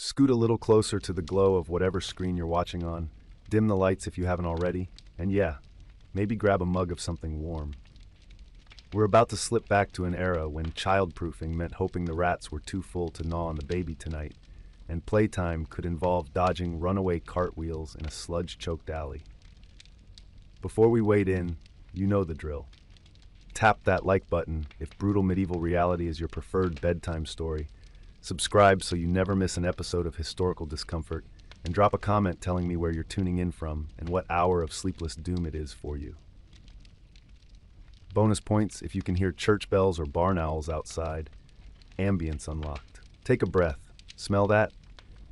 Scoot a little closer to the glow of whatever screen you're watching on, dim the lights if you haven't already, and yeah, maybe grab a mug of something warm. We're about to slip back to an era when childproofing meant hoping the rats were too full to gnaw on the baby tonight, and playtime could involve dodging runaway cartwheels in a sludge-choked alley. Before we wade in, you know the drill. Tap that like button if brutal medieval reality is your preferred bedtime story. Subscribe so you never miss an episode of historical discomfort, and drop a comment telling me where you're tuning in from and what hour of sleepless doom it is for you. Bonus points if you can hear church bells or barn owls outside. Ambience unlocked. Take a breath. Smell that?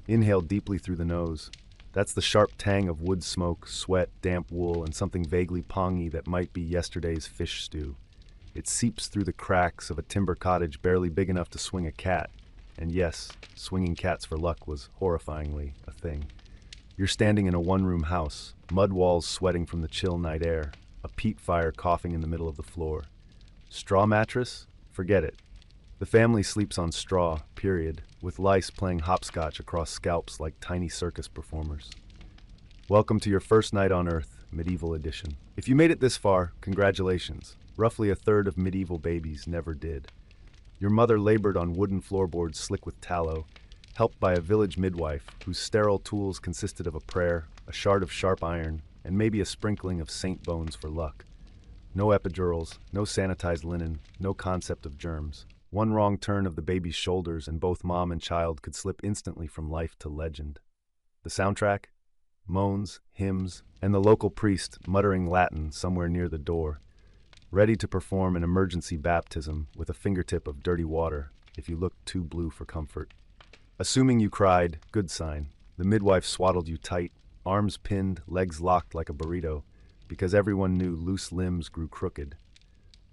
Inhale deeply through the nose. That's the sharp tang of wood smoke, sweat, damp wool, and something vaguely pongy that might be yesterday's fish stew. It seeps through the cracks of a timber cottage barely big enough to swing a cat. And yes, swinging cats for luck was horrifyingly a thing. You're standing in a one-room house, mud walls sweating from the chill night air, a peat fire coughing in the middle of the floor. Straw mattress? Forget it. The family sleeps on straw, period, with lice playing hopscotch across scalps like tiny circus performers. Welcome to your first night on Earth, Medieval Edition. If you made it this far, congratulations. Roughly a third of medieval babies never did. Your mother labored on wooden floorboards slick with tallow, helped by a village midwife whose sterile tools consisted of a prayer, a shard of sharp iron, and maybe a sprinkling of saint bones for luck. No epidurals, no sanitized linen, no concept of germs. One wrong turn of the baby's shoulders and both mom and child could slip instantly from life to legend. The soundtrack? Moans, hymns, and the local priest muttering Latin somewhere near the door, ready to perform an emergency baptism with a fingertip of dirty water if you looked too blue for comfort. Assuming you cried, good sign. The midwife swaddled you tight, arms pinned, legs locked like a burrito, because everyone knew loose limbs grew crooked.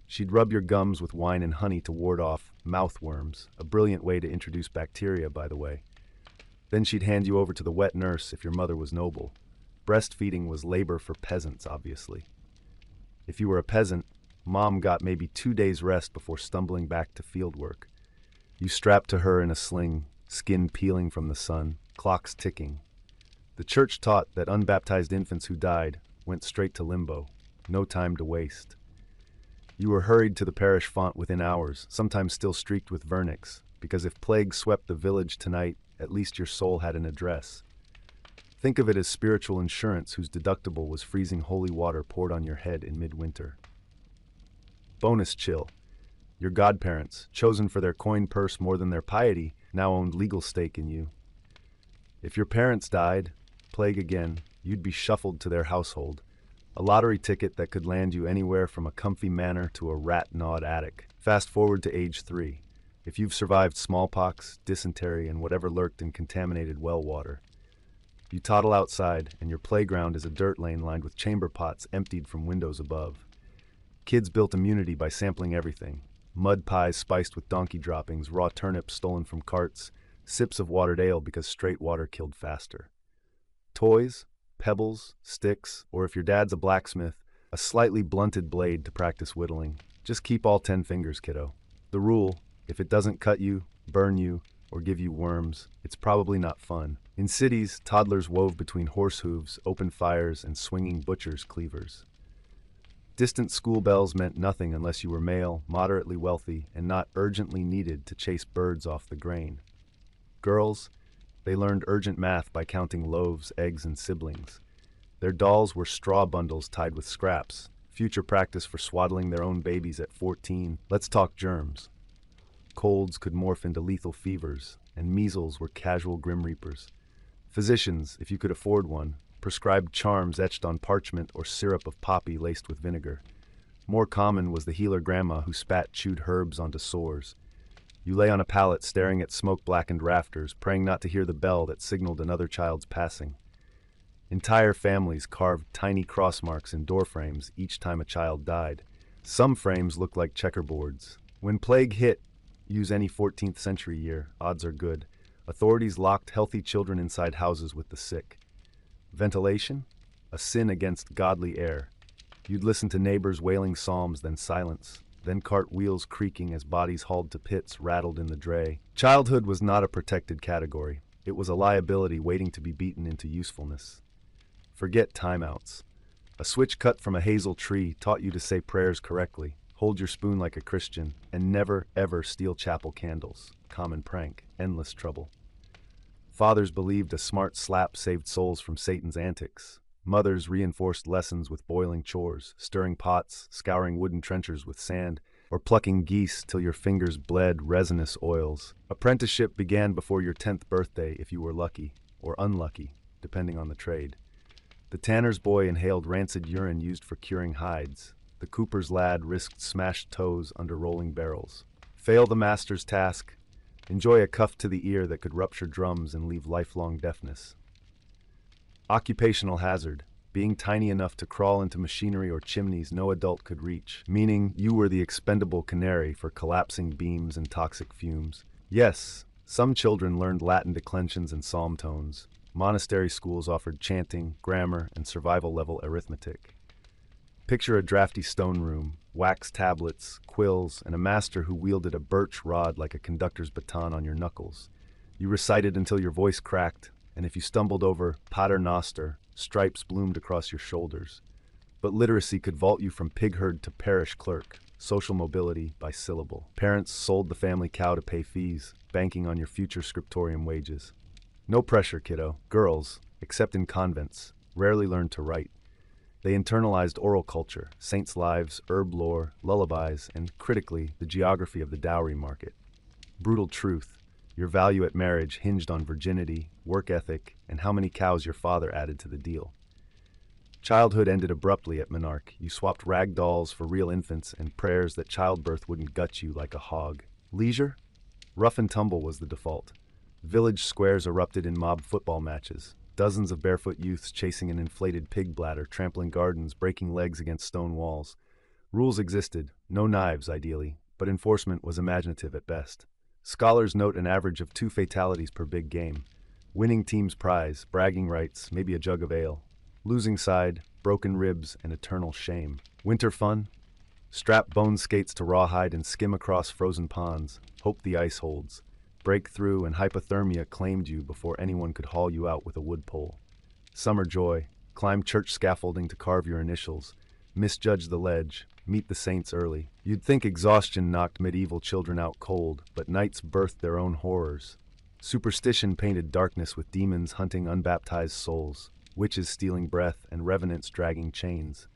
She'd rub your gums with wine and honey to ward off mouthworms, a brilliant way to introduce bacteria, by the way. Then she'd hand you over to the wet nurse if your mother was noble. Breastfeeding was labor for peasants, obviously. If you were a peasant, Mom got maybe 2 days rest before stumbling back to field work. You strapped to her in a sling, skin peeling from the sun, clocks ticking. The church taught that unbaptized infants who died went straight to limbo, no time to waste. You were hurried to the parish font within hours, sometimes still streaked with vernix, because if plague swept the village tonight, at least your soul had an address. Think of it as spiritual insurance whose deductible was freezing holy water poured on your head in midwinter. Bonus chill. Your godparents, chosen for their coin purse more than their piety, now owned legal stake in you. If your parents died, plague again, you'd be shuffled to their household, a lottery ticket that could land you anywhere from a comfy manor to a rat-gnawed attic. Fast forward to age 3. If you've survived smallpox, dysentery, and whatever lurked in contaminated well water, you toddle outside, and your playground is a dirt lane lined with chamber pots emptied from windows above. Kids built immunity by sampling everything. Mud pies spiced with donkey droppings, raw turnips stolen from carts, sips of watered ale because straight water killed faster. Toys, pebbles, sticks, or if your dad's a blacksmith, a slightly blunted blade to practice whittling. Just keep all 10 fingers, kiddo. The rule, if it doesn't cut you, burn you, or give you worms, it's probably not fun. In cities, toddlers wove between horse hooves, open fires, and swinging butcher's cleavers. Distant school bells meant nothing unless you were male, moderately wealthy, and not urgently needed to chase birds off the grain. Girls, they learned urgent math by counting loaves, eggs, and siblings. Their dolls were straw bundles tied with scraps, future practice for swaddling their own babies at 14. Let's talk germs. Colds could morph into lethal fevers, and measles were casual grim reapers. Physicians, if you could afford one, prescribed charms etched on parchment or syrup of poppy laced with vinegar. More common was the healer grandma who spat chewed herbs onto sores. You lay on a pallet staring at smoke-blackened rafters, praying not to hear the bell that signaled another child's passing. Entire families carved tiny cross marks in door frames each time a child died. Some frames looked like checkerboards. When plague hit, use any 14th century year, odds are good, authorities locked healthy children inside houses with the sick. Ventilation? A sin against godly air. You'd listen to neighbors wailing psalms, then silence, then cart wheels creaking as bodies hauled to pits rattled in the dray. Childhood was not a protected category. It was a liability waiting to be beaten into usefulness. Forget timeouts. A switch cut from a hazel tree taught you to say prayers correctly, hold your spoon like a Christian, and never, ever steal chapel candles. Common prank, endless trouble. Fathers believed a smart slap saved souls from Satan's antics. Mothers reinforced lessons with boiling chores, stirring pots, scouring wooden trenchers with sand, or plucking geese till your fingers bled resinous oils. Apprenticeship began before your 10th birthday if you were lucky, or unlucky, depending on the trade. The tanner's boy inhaled rancid urine used for curing hides. The cooper's lad risked smashed toes under rolling barrels. Fail the master's task. Enjoy a cuff to the ear that could rupture drums and leave lifelong deafness. Occupational hazard. Being tiny enough to crawl into machinery or chimneys no adult could reach, meaning you were the expendable canary for collapsing beams and toxic fumes. Yes, some children learned Latin declensions and psalm tones. Monastery schools offered chanting, grammar, and survival-level arithmetic. Picture a drafty stone room, wax tablets, quills, and a master who wielded a birch rod like a conductor's baton on your knuckles. You recited until your voice cracked, and if you stumbled over Pater Noster, stripes bloomed across your shoulders. But literacy could vault you from pig herd to parish clerk, social mobility by syllable. Parents sold the family cow to pay fees, banking on your future scriptorium wages. No pressure, kiddo. Girls, except in convents, rarely learned to write. They internalized oral culture, saints' lives, herb lore, lullabies, and, critically, the geography of the dowry market. Brutal truth. Your value at marriage hinged on virginity, work ethic, and how many cows your father added to the deal. Childhood ended abruptly at Monarch. You swapped rag dolls for real infants and prayers that childbirth wouldn't gut you like a hog. Leisure? Rough and tumble was the default. Village squares erupted in mob football matches. Dozens of barefoot youths chasing an inflated pig bladder, trampling gardens, breaking legs against stone walls. Rules existed, no knives ideally, but enforcement was imaginative at best. Scholars note an average of 2 fatalities per big game. Winning team's prize, bragging rights, maybe a jug of ale. Losing side, broken ribs, and eternal shame. Winter fun? Strap bone skates to rawhide and skim across frozen ponds. Hope the ice holds. Break through and hypothermia claimed you before anyone could haul you out with a wood pole. Summer joy. Climb church scaffolding to carve your initials. Misjudge the ledge. Meet the saints early. You'd think exhaustion knocked medieval children out cold, but nights birthed their own horrors. Superstition painted darkness with demons hunting unbaptized souls, witches stealing breath, and revenants dragging chains.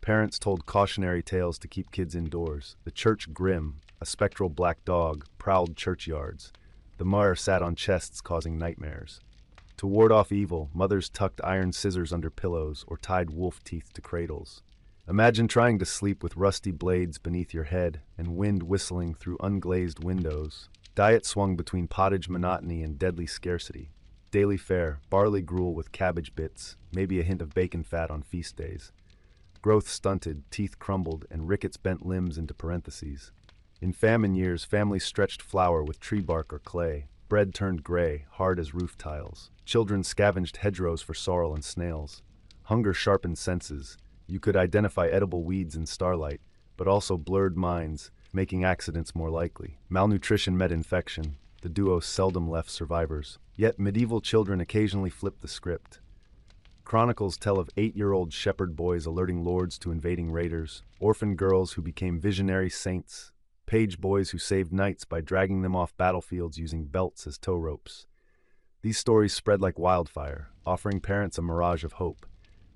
Parents told cautionary tales to keep kids indoors. The church grim, a spectral black dog, prowled churchyards. The mire sat on chests causing nightmares. To ward off evil, mothers tucked iron scissors under pillows or tied wolf teeth to cradles. Imagine trying to sleep with rusty blades beneath your head and wind whistling through unglazed windows. Diet swung between pottage monotony and deadly scarcity. Daily fare, barley gruel with cabbage bits, maybe a hint of bacon fat on feast days. Growth stunted, teeth crumbled, and rickets bent limbs into parentheses. In famine years, families stretched flour with tree bark or clay. Bread turned gray, hard as roof tiles. Children scavenged hedgerows for sorrel and snails. Hunger sharpened senses. You could identify edible weeds in starlight, but also blurred minds, making accidents more likely. Malnutrition met infection. The duo seldom left survivors. Yet medieval children occasionally flipped the script. Chronicles tell of 8-year-old shepherd boys alerting lords to invading raiders, orphan girls who became visionary saints, page boys who saved knights by dragging them off battlefields using belts as tow ropes. These stories spread like wildfire, offering parents a mirage of hope.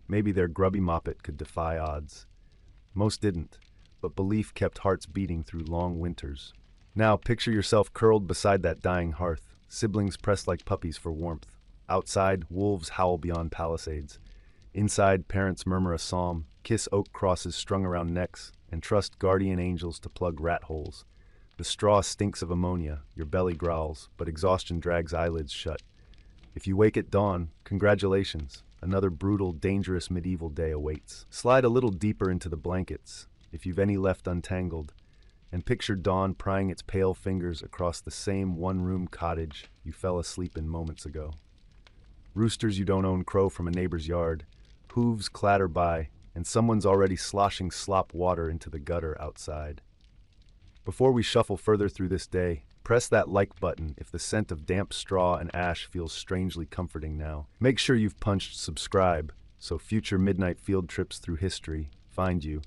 Maybe their grubby moppet could defy odds. Most didn't, but belief kept hearts beating through long winters. Now picture yourself curled beside that dying hearth, siblings pressed like puppies for warmth. Outside, wolves howl beyond palisades. Inside, parents murmur a psalm, kiss oak crosses strung around necks, and trust guardian angels to plug rat holes. The straw stinks of ammonia, your belly growls, but exhaustion drags eyelids shut. If you wake at dawn, congratulations. Another brutal, dangerous medieval day awaits. Slide a little deeper into the blankets, if you've any left untangled, and picture dawn prying its pale fingers across the same one-room cottage you fell asleep in moments ago. Roosters you don't own crow from a neighbor's yard. Hooves clatter by, and someone's already sloshing slop water into the gutter outside. Before we shuffle further through this day, Press that like button if the scent of damp straw and ash feels strangely comforting now. Make sure you've punched subscribe so future midnight field trips through history find you.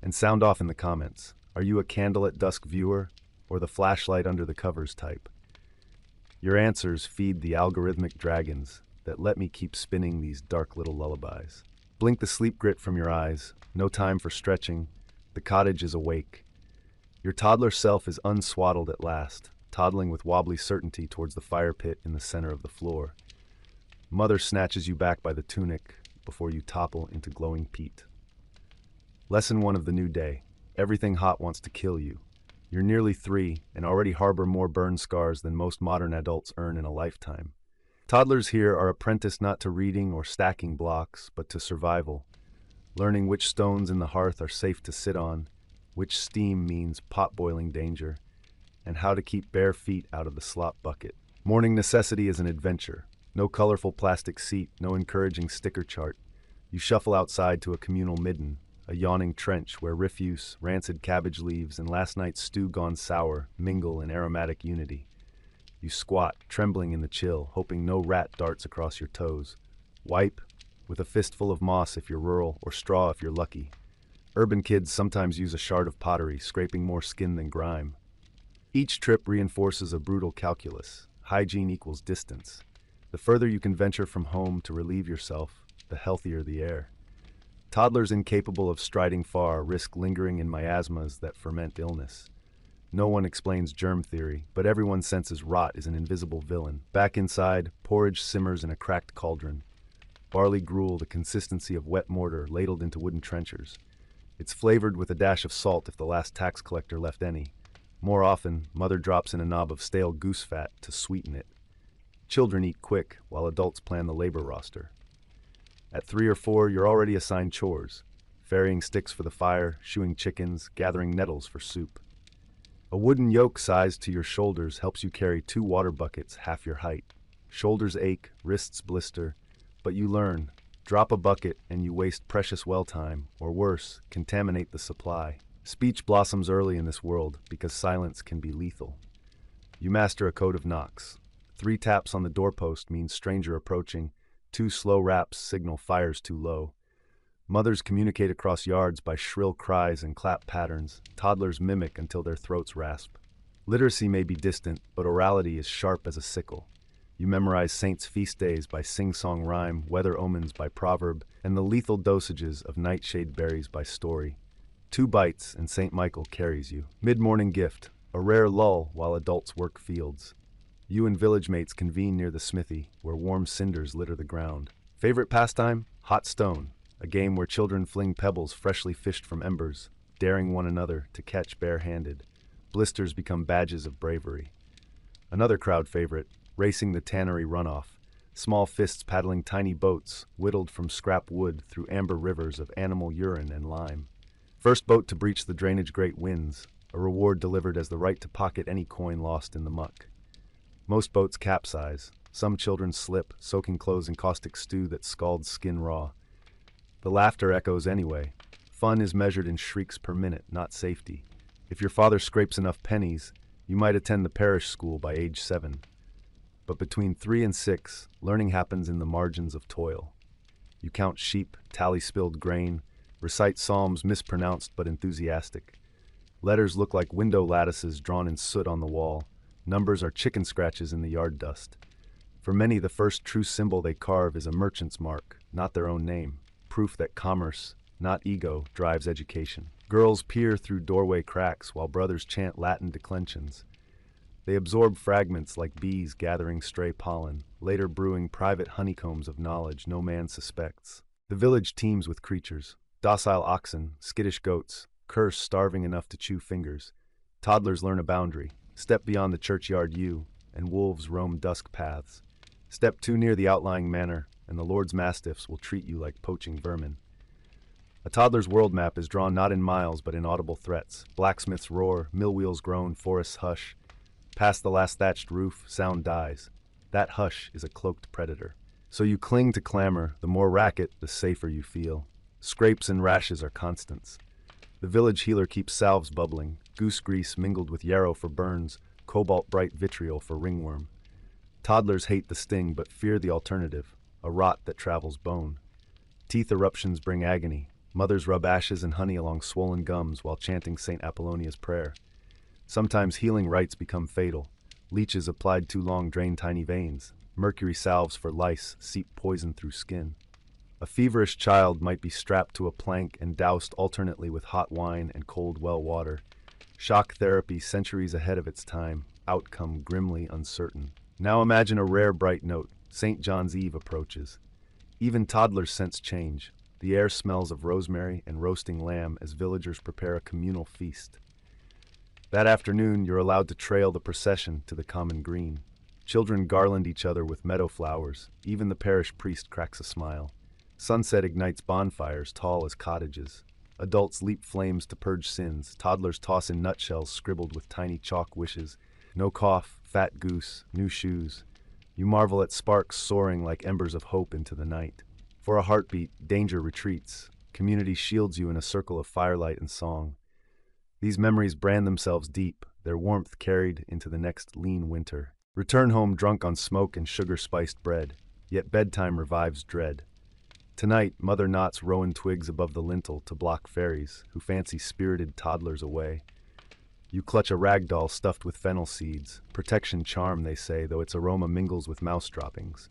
And sound off in the comments. Are you a candle at dusk viewer or the flashlight under the covers type? Your answers feed the algorithmic dragons that let me keep spinning these dark little lullabies. Blink the sleep grit from your eyes. No time for stretching. The cottage is awake. Your toddler self is unswaddled at last, toddling with wobbly certainty towards the fire pit in the center of the floor. Mother snatches you back by the tunic before you topple into glowing peat. Lesson 1 of the new day. Everything hot wants to kill you. You're nearly 3 and already harbor more burn scars than most modern adults earn in a lifetime. Toddlers here are apprenticed not to reading or stacking blocks, but to survival, learning which stones in the hearth are safe to sit on, which steam means pot-boiling danger, and how to keep bare feet out of the slop bucket. Morning necessity is an adventure. No colorful plastic seat, no encouraging sticker chart. You shuffle outside to a communal midden, a yawning trench where refuse, rancid cabbage leaves, and last night's stew gone sour mingle in aromatic unity. You squat, trembling in the chill, hoping no rat darts across your toes. Wipe, with a fistful of moss if you're rural, or straw if you're lucky. Urban kids sometimes use a shard of pottery, scraping more skin than grime. Each trip reinforces a brutal calculus. Hygiene equals distance. The further you can venture from home to relieve yourself, the healthier the air. Toddlers incapable of striding far risk lingering in miasmas that ferment illness. No one explains germ theory, but everyone senses rot is an invisible villain. Back inside, porridge simmers in a cracked cauldron. Barley gruel the consistency of wet mortar ladled into wooden trenchers. It's flavored with a dash of salt if the last tax collector left any. More often, mother drops in a knob of stale goose fat to sweeten it. Children eat quick, while adults plan the labor roster. At 3 or 4, you're already assigned chores. Ferrying sticks for the fire, shoeing chickens, gathering nettles for soup. A wooden yoke sized to your shoulders helps you carry 2 water buckets half your height. Shoulders ache, wrists blister, but you learn. Drop a bucket and you waste precious well time, or worse, contaminate the supply. Speech blossoms early in this world because silence can be lethal. You master a code of knocks. 3 taps on the doorpost means stranger approaching. 2 slow raps signal fire's too low. Mothers communicate across yards by shrill cries and clap patterns. Toddlers mimic until their throats rasp. Literacy may be distant, but orality is sharp as a sickle. You memorize saints' feast days by sing-song rhyme, weather omens by proverb, and the lethal dosages of nightshade berries by story. 2 bites and St. Michael carries you. Mid-morning gift, a rare lull while adults work fields. You and village mates convene near the smithy, where warm cinders litter the ground. Favorite pastime? Hot stone, a game where children fling pebbles freshly fished from embers, daring one another to catch bare-handed. Blisters become badges of bravery. Another crowd favorite, racing the tannery runoff. Small fists paddling tiny boats, whittled from scrap wood through amber rivers of animal urine and lime. First boat to breach the drainage grate wins, a reward delivered as the right to pocket any coin lost in the muck. Most boats capsize. Some children slip, soaking clothes in caustic stew that scalds skin raw. The laughter echoes anyway. Fun is measured in shrieks per minute, not safety. If your father scrapes enough pennies, you might attend the parish school by age 7. But between 3 and 6, learning happens in the margins of toil. You count sheep, tally spilled grain, recite psalms mispronounced but enthusiastic. Letters look like window lattices drawn in soot on the wall. Numbers are chicken scratches in the yard dust. For many, the first true symbol they carve is a merchant's mark, not their own name. Proof that commerce, not ego, drives education. Girls peer through doorway cracks while brothers chant Latin declensions. They absorb fragments like bees gathering stray pollen, later brewing private honeycombs of knowledge no man suspects. The village teems with creatures. Docile oxen, skittish goats, curs starving enough to chew fingers. Toddlers learn a boundary. Step beyond the churchyard yew, and wolves roam dusk paths. Step too near the outlying manor, and the Lord's mastiffs will treat you like poaching vermin. A toddler's world map is drawn not in miles but in audible threats. Blacksmiths roar, mill wheels groan, forests hush. Past the last thatched roof, sound dies. That hush is a cloaked predator. So you cling to clamor. The more racket, the safer you feel. Scrapes and rashes are constants. The village healer keeps salves bubbling, goose grease mingled with yarrow for burns, cobalt-bright vitriol for ringworm. Toddlers hate the sting but fear the alternative, a rot that travels bone. Teeth eruptions bring agony. Mothers rub ashes and honey along swollen gums while chanting St. Apollonia's prayer. Sometimes healing rites become fatal. Leeches applied too long drain tiny veins. Mercury salves for lice seep poison through skin. A feverish child might be strapped to a plank and doused alternately with hot wine and cold well water. Shock therapy centuries ahead of its time, outcome grimly uncertain. Now imagine a rare bright note. St. John's Eve approaches. Even toddlers sense change. The air smells of rosemary and roasting lamb as villagers prepare a communal feast. That afternoon, you're allowed to trail the procession to the common green. Children garland each other with meadow flowers. Even the parish priest cracks a smile. Sunset ignites bonfires tall as cottages. Adults leap flames to purge sins. Toddlers toss in nutshells scribbled with tiny chalk wishes. No cough, fat goose, new shoes. You marvel at sparks soaring like embers of hope into the night. For a heartbeat, danger retreats. Community shields you in a circle of firelight and song. These memories brand themselves deep, their warmth carried into the next lean winter. Return home drunk on smoke and sugar-spiced bread, yet bedtime revives dread. Tonight, mother knots rowan twigs above the lintel to block fairies who fancy spirited toddlers away. You clutch a rag doll stuffed with fennel seeds. Protection charm, they say, though its aroma mingles with mouse droppings.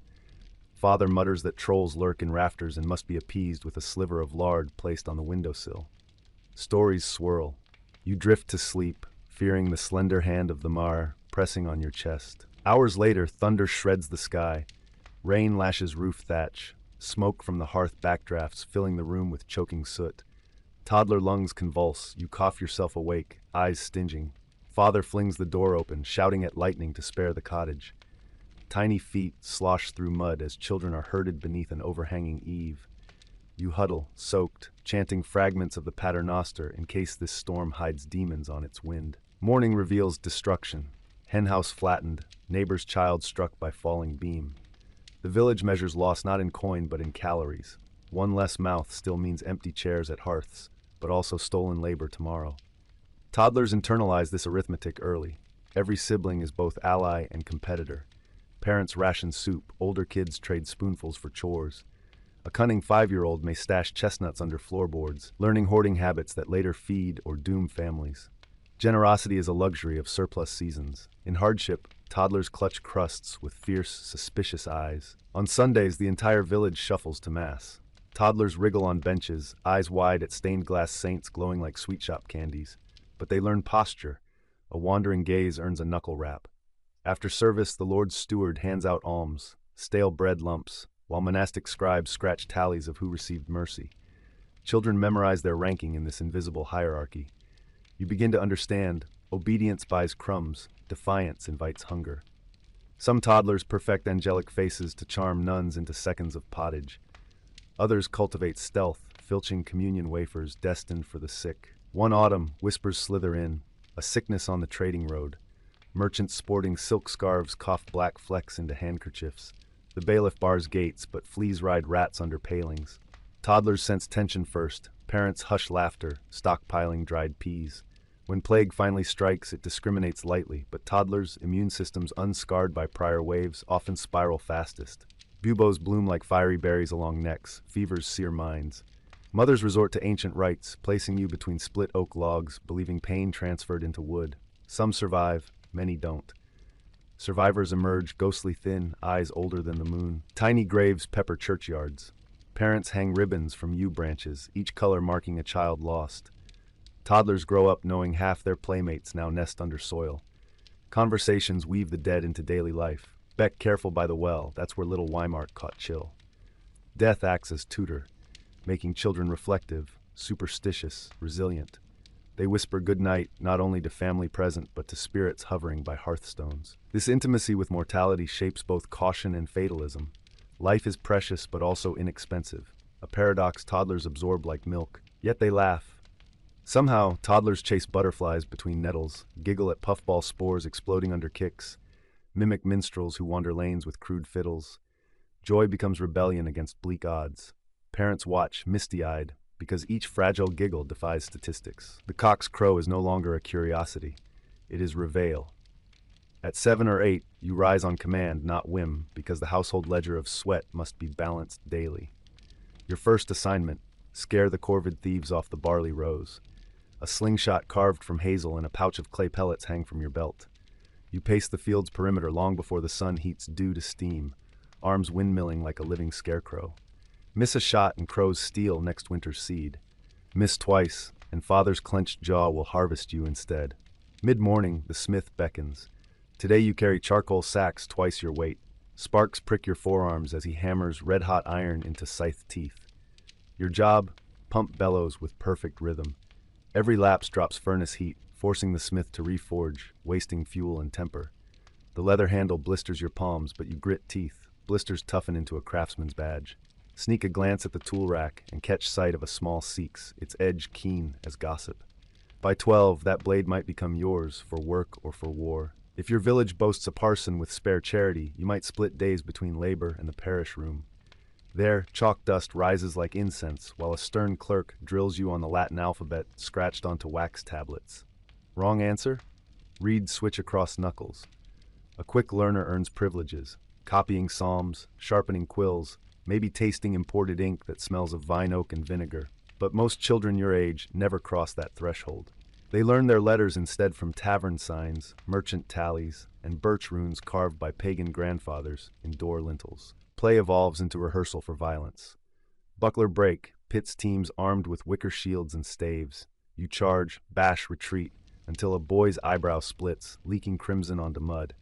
Father mutters that trolls lurk in rafters and must be appeased with a sliver of lard placed on the windowsill. Stories swirl. You drift to sleep, fearing the slender hand of the Mar pressing on your chest. Hours later, thunder shreds the sky. Rain lashes roof thatch. Smoke from the hearth backdrafts filling the room with choking soot. Toddler lungs convulse. You cough yourself awake, eyes stinging. Father flings the door open, shouting at lightning to spare the cottage. Tiny feet slosh through mud as children are herded beneath an overhanging eave. You huddle, soaked, chanting fragments of the Paternoster in case this storm hides demons on its wind. Morning reveals destruction. Henhouse flattened, neighbor's child struck by falling beam. The village measures loss not in coin but in calories. One less mouth still means empty chairs at hearths, but also stolen labor tomorrow. Toddlers internalize this arithmetic early. Every sibling is both ally and competitor. Parents ration soup, older kids trade spoonfuls for chores. A cunning 5-year-old may stash chestnuts under floorboards, learning hoarding habits that later feed or doom families. Generosity is a luxury of surplus seasons. In hardship, toddlers clutch crusts with fierce, suspicious eyes. On Sundays, the entire village shuffles to mass. Toddlers wriggle on benches, eyes wide at stained glass saints glowing like sweet shop candies. But they learn posture. A wandering gaze earns a knuckle rap. After service, the Lord's steward hands out alms, stale bread lumps, while monastic scribes scratch tallies of who received mercy. Children memorize their ranking in this invisible hierarchy. You begin to understand, obedience buys crumbs, defiance invites hunger. Some toddlers perfect angelic faces to charm nuns into seconds of pottage. Others cultivate stealth, filching communion wafers destined for the sick. One autumn, whispers slither in, a sickness on the trading road. Merchants sporting silk scarves cough black flecks into handkerchiefs. The bailiff bars gates, but fleas ride rats under palings. Toddlers sense tension first. Parents hush laughter, stockpiling dried peas. When plague finally strikes, it discriminates lightly, but toddlers, immune systems unscarred by prior waves, often spiral fastest. Buboes bloom like fiery berries along necks. Fevers sear minds. Mothers resort to ancient rites, placing you between split oak logs, believing pain transferred into wood. Some survive. Many don't. Survivors emerge ghostly thin, eyes older than the moon. Tiny graves pepper churchyards. Parents hang ribbons from yew branches, each color marking a child lost. Toddlers grow up knowing half their playmates now nest under soil. Conversations weave the dead into daily life. Beck careful by the well, that's where little Weimart caught chill. Death acts as tutor, making children reflective, superstitious, resilient. They whisper goodnight not only to family present but to spirits hovering by hearthstones. This intimacy with mortality shapes both caution and fatalism. Life is precious but also inexpensive, a paradox toddlers absorb like milk, yet they laugh. Somehow, toddlers chase butterflies between nettles, giggle at puffball spores exploding under kicks, mimic minstrels who wander lanes with crude fiddles. Joy becomes rebellion against bleak odds. Parents watch, misty-eyed, because each fragile giggle defies statistics. The cock's crow is no longer a curiosity. It is reveille. At 7 or 8, you rise on command, not whim, because the household ledger of sweat must be balanced daily. Your first assignment: scare the corvid thieves off the barley rows. A slingshot carved from hazel and a pouch of clay pellets hang from your belt. You pace the field's perimeter long before the sun heats dew to steam, arms windmilling like a living scarecrow. Miss a shot and crows steal next winter's seed. Miss twice, and father's clenched jaw will harvest you instead. Mid-morning, the smith beckons. Today you carry charcoal sacks twice your weight. Sparks prick your forearms as he hammers red-hot iron into scythe teeth. Your job: pump bellows with perfect rhythm. Every lapse drops furnace heat, forcing the smith to reforge, wasting fuel and temper. The leather handle blisters your palms, but you grit teeth. Blisters toughen into a craftsman's badge. Sneak a glance at the tool rack and catch sight of a small seeks, its edge keen as gossip. By 12, that blade might become yours, for work or for war. If your village boasts a parson with spare charity, you might split days between labor and the parish room. There, chalk dust rises like incense, while a stern clerk drills you on the Latin alphabet scratched onto wax tablets. Wrong answer? Read switch across knuckles. A quick learner earns privileges: copying psalms, sharpening quills, maybe tasting imported ink that smells of vine oak and vinegar. But most children your age never cross that threshold. They learn their letters instead from tavern signs, merchant tallies, and birch runes carved by pagan grandfathers in door lintels. Play evolves into rehearsal for violence. Buckler break, pits teams armed with wicker shields and staves. You charge, bash, retreat, until a boy's eyebrow splits, leaking crimson onto mud.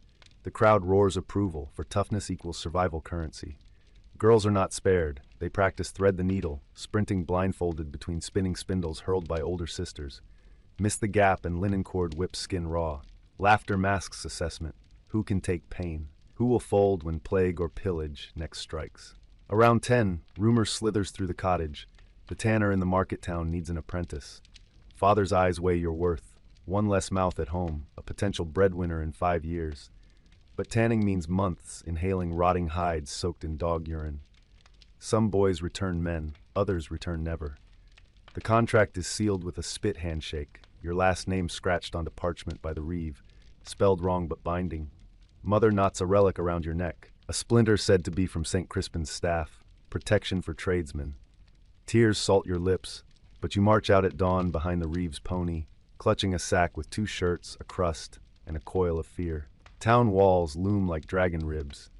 The crowd roars approval, for toughness equals survival currency. Girls are not spared. They practice thread the needle, sprinting blindfolded between spinning spindles hurled by older sisters. Miss the gap and linen cord whips skin raw. Laughter masks assessment. Who can take pain? Who will fold when plague or pillage next strikes? Around 10, rumor slithers through the cottage. The tanner in the market town needs an apprentice. Father's eyes weigh your worth. One less mouth at home, a potential breadwinner in 5 years. But tanning means months, inhaling rotting hides soaked in dog urine. Some boys return men, others return never. The contract is sealed with a spit handshake, your last name scratched onto parchment by the reeve, spelled wrong but binding. Mother knots a relic around your neck, a splinter said to be from St. Crispin's staff, protection for tradesmen. Tears salt your lips, but you march out at dawn behind the reeve's pony, clutching a sack with 2 shirts, a crust, and a coil of fear. Town walls loom like dragon ribs.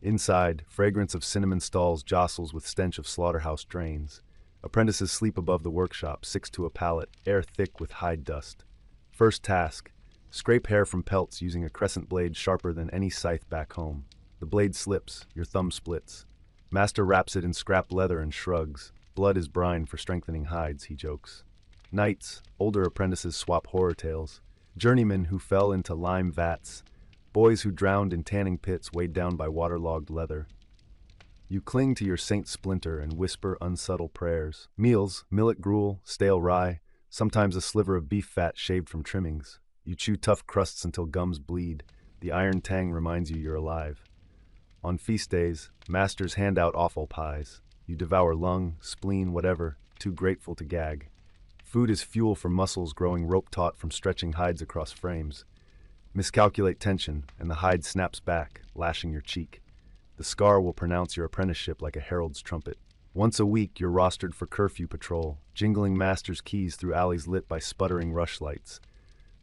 Inside, fragrance of cinnamon stalls jostles with stench of slaughterhouse drains. Apprentices sleep above the workshop, 6 to a pallet, air thick with hide dust. First task: scrape hair from pelts using a crescent blade sharper than any scythe back home. The blade slips, your thumb splits. Master wraps it in scrap leather and shrugs. Blood is brine for strengthening hides, he jokes. Nights, older apprentices swap horror tales. Journeymen who fell into lime vats. Boys who drowned in tanning pits weighed down by waterlogged leather. You cling to your saint splinter and whisper unsubtle prayers. Meals: millet gruel, stale rye, sometimes a sliver of beef fat shaved from trimmings. You chew tough crusts until gums bleed. The iron tang reminds you you're alive. On feast days, masters hand out offal pies. You devour lung, spleen, whatever, too grateful to gag. Food is fuel for muscles growing rope-taut from stretching hides across frames. Miscalculate tension, and the hide snaps back, lashing your cheek. The scar will pronounce your apprenticeship like a herald's trumpet. Once a week, you're rostered for curfew patrol, jingling master's keys through alleys lit by sputtering rushlights.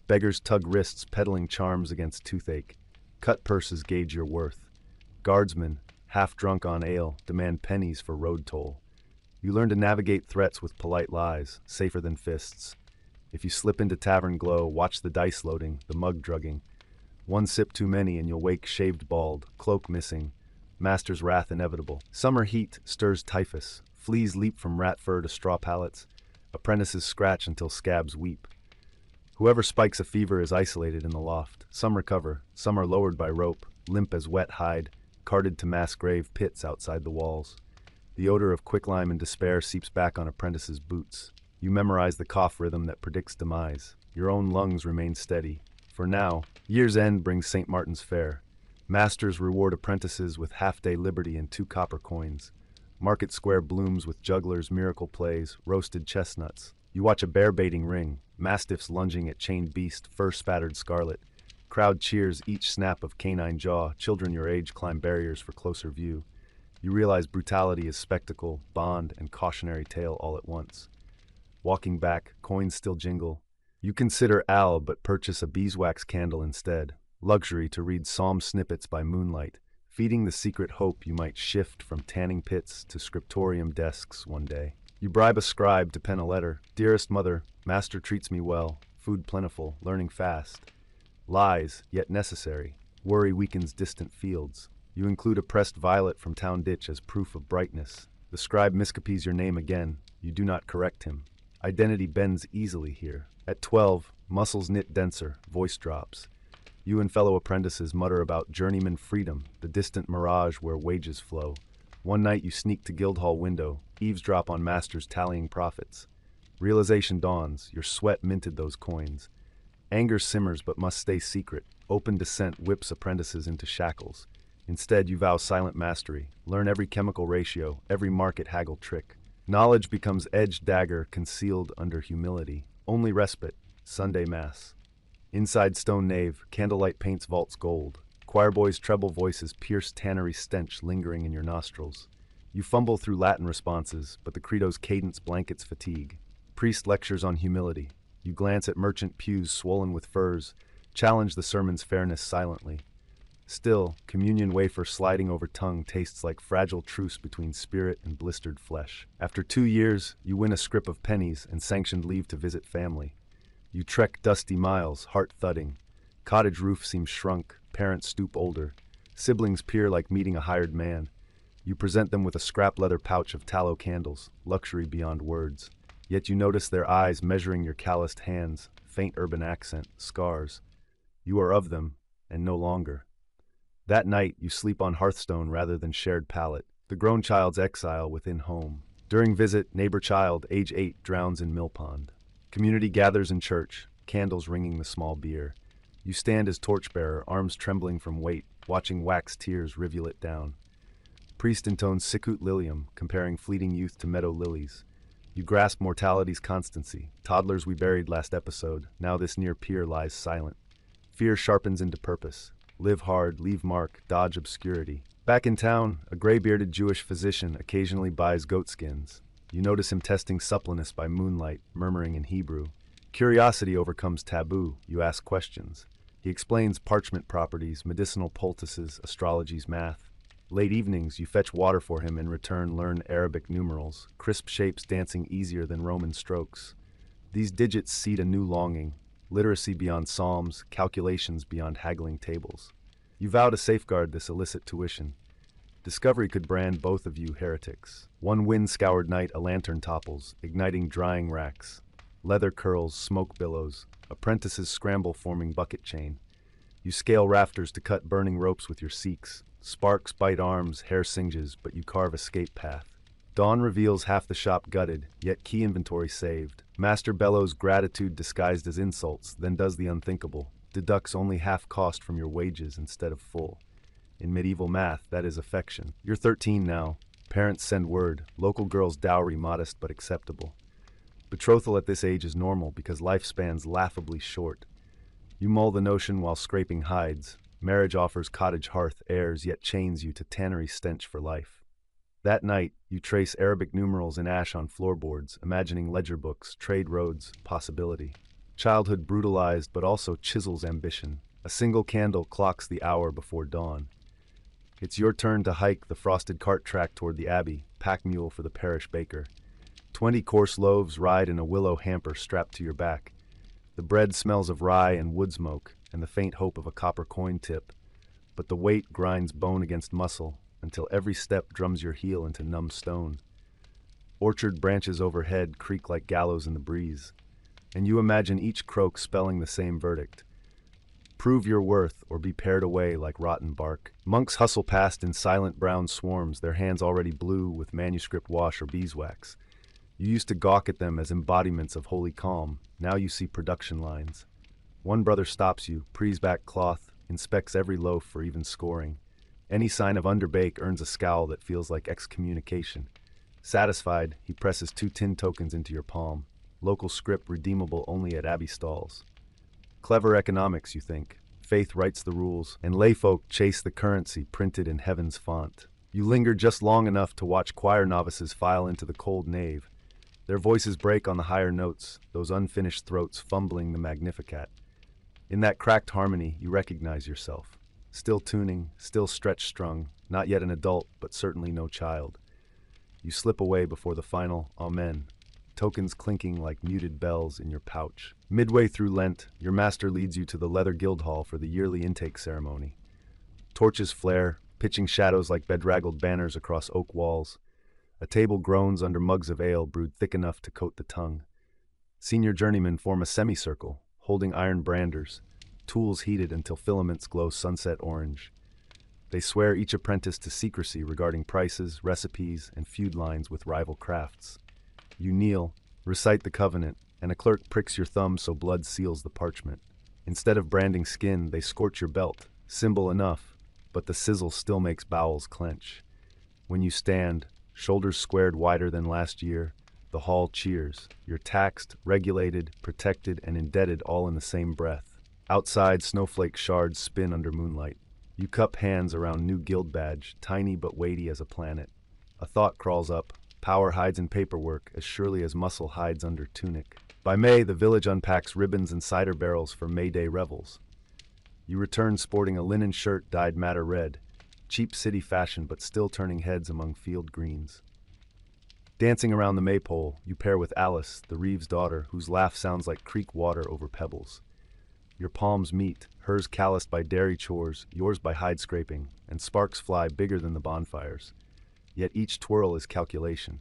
Beggars tug wrists, peddling charms against toothache. Cut purses gauge your worth. Guardsmen, half drunk on ale, demand pennies for road toll. You learn to navigate threats with polite lies, safer than fists. If you slip into tavern glow, watch the dice loading, the mug drugging. One sip too many and you'll wake shaved bald, cloak missing. Master's wrath inevitable. Summer heat stirs typhus. Fleas leap from rat fur to straw pallets. Apprentices scratch until scabs weep. Whoever spikes a fever is isolated in the loft. Some recover, some are lowered by rope, limp as wet hide, carted to mass grave pits outside the walls. The odor of quicklime and despair seeps back on apprentices' boots. You memorize the cough rhythm that predicts demise. Your own lungs remain steady. For now, year's end brings St. Martin's Fair. Masters reward apprentices with half-day liberty and 2 copper coins. Market square blooms with jugglers' miracle plays, roasted chestnuts. You watch a bear baiting ring, mastiffs lunging at chained beast, fur spattered scarlet. Crowd cheers each snap of canine jaw. Children your age climb barriers for closer view. You realize brutality is spectacle, bond, and cautionary tale all at once. Walking back, coins still jingle. You consider Al but purchase a beeswax candle instead. Luxury to read psalm snippets by moonlight, feeding the secret hope you might shift from tanning pits to scriptorium desks one day. You bribe a scribe to pen a letter. Dearest mother, master treats me well, food plentiful, learning fast. Lies, yet necessary. Worry weakens distant fields. You include a pressed violet from town ditch as proof of brightness. The scribe miscopies your name again. You do not correct him. Identity bends easily here. At 12, muscles knit denser, voice drops. You and fellow apprentices mutter about journeyman freedom, the distant mirage where wages flow. One night you sneak to Guildhall window, eavesdrop on masters tallying profits. Realization dawns, your sweat minted those coins. Anger simmers but must stay secret. Open dissent whips apprentices into shackles. Instead, you vow silent mastery. Learn every chemical ratio, every market haggle trick. Knowledge becomes edged dagger concealed under humility. Only respite, Sunday Mass. Inside stone nave, candlelight paints vaults gold. Choirboys' treble voices pierce tannery stench lingering in your nostrils. You fumble through Latin responses, but the credo's cadence blankets fatigue. Priest lectures on humility. You glance at merchant pews swollen with furs, challenge the sermon's fairness silently. Still, communion wafer sliding over tongue tastes like fragile truce between spirit and blistered flesh. After 2 years, you win a scrip of pennies and sanctioned leave to visit family. You trek dusty miles, heart thudding. Cottage roof seems shrunk, parents stoop older. Siblings peer like meeting a hired man. You present them with a scrap leather pouch of tallow candles, luxury beyond words. Yet you notice their eyes measuring your calloused hands, faint urban accent, scars. You are of them, and no longer. That night, you sleep on hearthstone rather than shared pallet, the grown child's exile within home. During visit, neighbor child, age 8, drowns in mill pond. Community gathers in church, candles ringing the small bier. You stand as torchbearer, arms trembling from weight, watching wax tears rivulet down. Priest intones Sicut Lilium, comparing fleeting youth to meadow lilies. You grasp mortality's constancy. Toddlers we buried last episode, now this near pier lies silent. Fear sharpens into purpose. Live hard, leave mark, dodge obscurity. Back in town, a gray-bearded Jewish physician occasionally buys goatskins. You notice him testing suppleness by moonlight, murmuring in Hebrew. Curiosity overcomes taboo. You ask questions. He explains parchment properties, medicinal poultices, astrology's math. Late evenings, you fetch water for him, in return learn Arabic numerals, crisp shapes dancing easier than Roman strokes. These digits seed a new longing. Literacy beyond psalms, calculations beyond haggling tables. You vow to safeguard this illicit tuition. Discovery could brand both of you heretics. One wind-scoured night, a lantern topples, igniting drying racks. Leather curls, smoke billows. Apprentices scramble, forming bucket chain. You scale rafters to cut burning ropes with your Sikhs. Sparks bite arms, hair singes, but you carve escape path. Dawn reveals half the shop gutted, yet key inventory saved. Master bellows gratitude disguised as insults, then does the unthinkable. Deducts only half cost from your wages instead of full. In medieval math, that is affection. You're 13 now. Parents send word. Local girl's dowry modest but acceptable. Betrothal at this age is normal because lifespan's laughably short. You mull the notion while scraping hides. Marriage offers cottage hearth airs, yet chains you to tannery stench for life. That night, you trace Arabic numerals in ash on floorboards, imagining ledger books, trade roads, possibility. Childhood brutalized but also chisels ambition. A single candle clocks the hour before dawn. It's your turn to hike the frosted cart track toward the Abbey, pack mule for the parish baker. 20 coarse loaves ride in a willow hamper strapped to your back. The bread smells of rye and wood smoke, and the faint hope of a copper coin tip. But the weight grinds bone against muscle, until every step drums your heel into numb stone. Orchard branches overhead creak like gallows in the breeze, and you imagine each croak spelling the same verdict. Prove your worth or be pared away like rotten bark. Monks hustle past in silent brown swarms, their hands already blue with manuscript wash or beeswax. You used to gawk at them as embodiments of holy calm. Now you see production lines. One brother stops you, prees back cloth, inspects every loaf for even scoring. Any sign of underbake earns a scowl that feels like excommunication. Satisfied, he presses 2 tin tokens into your palm. Local script redeemable only at Abbey stalls. Clever economics, you think. faith writes the rules, and layfolk chase the currency printed in heaven's font. You linger just long enough to watch choir novices file into the cold nave. Their voices break on the higher notes, those unfinished throats fumbling the Magnificat. In that cracked harmony, you recognize yourself. Still tuning, still stretch-strung, not yet an adult, but certainly no child. You slip away before the final Amen, tokens clinking like muted bells in your pouch. Midway through Lent, your master leads you to the leather guild hall for the yearly intake ceremony. Torches flare, pitching shadows like bedraggled banners across oak walls. A table groans under mugs of ale brewed thick enough to coat the tongue. Senior journeymen form a semicircle, holding iron branders, tools heated until filaments glow sunset orange. They swear each apprentice to secrecy regarding prices, recipes, and feud lines with rival crafts. You kneel, recite the covenant, and a clerk pricks your thumb so blood seals the parchment. Instead of branding skin, they scorch your belt, symbol enough, but the sizzle still makes bowels clench. When you stand, shoulders squared wider than last year, the hall cheers. You're taxed, regulated, protected, and indebted all in the same breath. Outside, snowflake shards spin under moonlight. You cup hands around new guild badge, tiny but weighty as a planet. A thought crawls up. Power hides in paperwork as surely as muscle hides under tunic. By May, the village unpacks ribbons and cider barrels for May Day revels. You return sporting a linen shirt dyed madder red, cheap city fashion but still turning heads among field greens. Dancing around the maypole, you pair with Alice, the Reeves' daughter, whose laugh sounds like creek water over pebbles. Your palms meet, hers calloused by dairy chores, yours by hide scraping, and sparks fly bigger than the bonfires. Yet each twirl is calculation.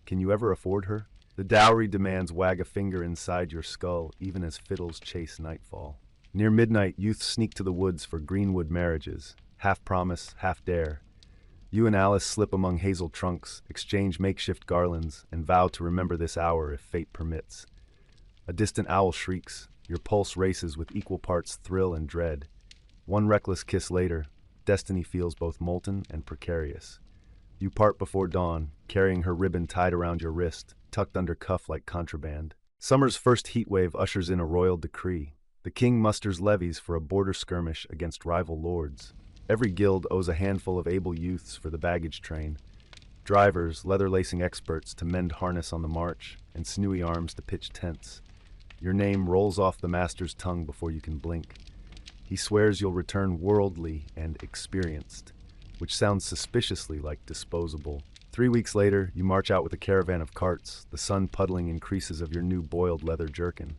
Can you ever afford her? The dowry demands wag a finger inside your skull, even as fiddles chase nightfall. Near midnight, youth sneak to the woods for greenwood marriages, half promise, half dare. You and Alice slip among hazel trunks, exchange makeshift garlands, and vow to remember this hour if fate permits. A distant owl shrieks. Your pulse races with equal parts thrill and dread. One reckless kiss later, destiny feels both molten and precarious. You part before dawn, carrying her ribbon tied around your wrist, tucked under cuff like contraband. Summer's first heat wave ushers in a royal decree. The king musters levies for a border skirmish against rival lords. Every guild owes a handful of able youths for the baggage train. Drivers, leather-lacing experts to mend harness on the march, and sinewy arms to pitch tents. Your name rolls off the master's tongue before you can blink. He swears you'll return worldly and experienced, which sounds suspiciously like disposable. 3 weeks later, you march out with a caravan of carts, the sun puddling in creases of your new boiled leather jerkin.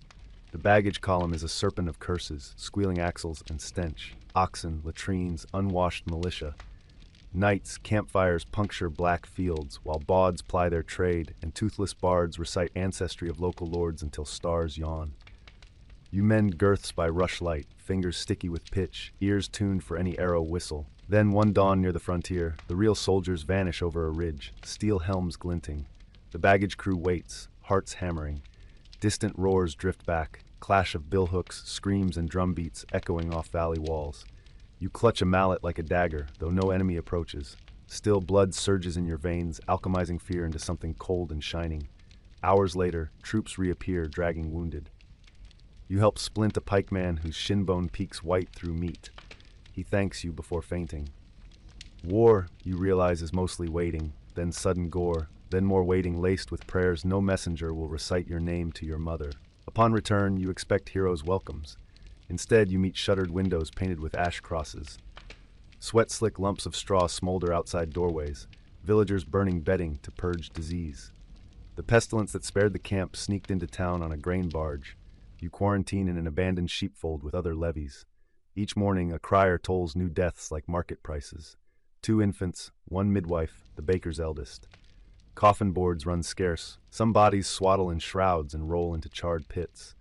The baggage column is a serpent of curses, squealing axles and stench. Oxen, latrines, unwashed militia. Nights, campfires puncture black fields, while bawds ply their trade, and toothless bards recite ancestry of local lords until stars yawn. You mend girths by rushlight, fingers sticky with pitch, ears tuned for any arrow whistle. Then one dawn near the frontier, the real soldiers vanish over a ridge, steel helms glinting. The baggage crew waits, hearts hammering. Distant roars drift back, clash of billhooks, screams and drumbeats echoing off valley walls. You clutch a mallet like a dagger, though no enemy approaches. Still, blood surges in your veins, alchemizing fear into something cold and shining. Hours later, troops reappear, dragging wounded. You help splint a pikeman whose shinbone peeks white through meat. He thanks you before fainting. War, you realize, is mostly waiting, then sudden gore, then more waiting laced with prayers no messenger will recite your name to your mother. Upon return, you expect heroes' welcomes. Instead, you meet shuttered windows painted with ash crosses. Sweat-slick lumps of straw smolder outside doorways, villagers burning bedding to purge disease. The pestilence that spared the camp sneaked into town on a grain barge. You quarantine in an abandoned sheepfold with other levies. Each morning, a crier tolls new deaths like market prices. 2 infants, 1 midwife, the baker's eldest. Coffin boards run scarce. Some bodies swaddle in shrouds and roll into charred pits.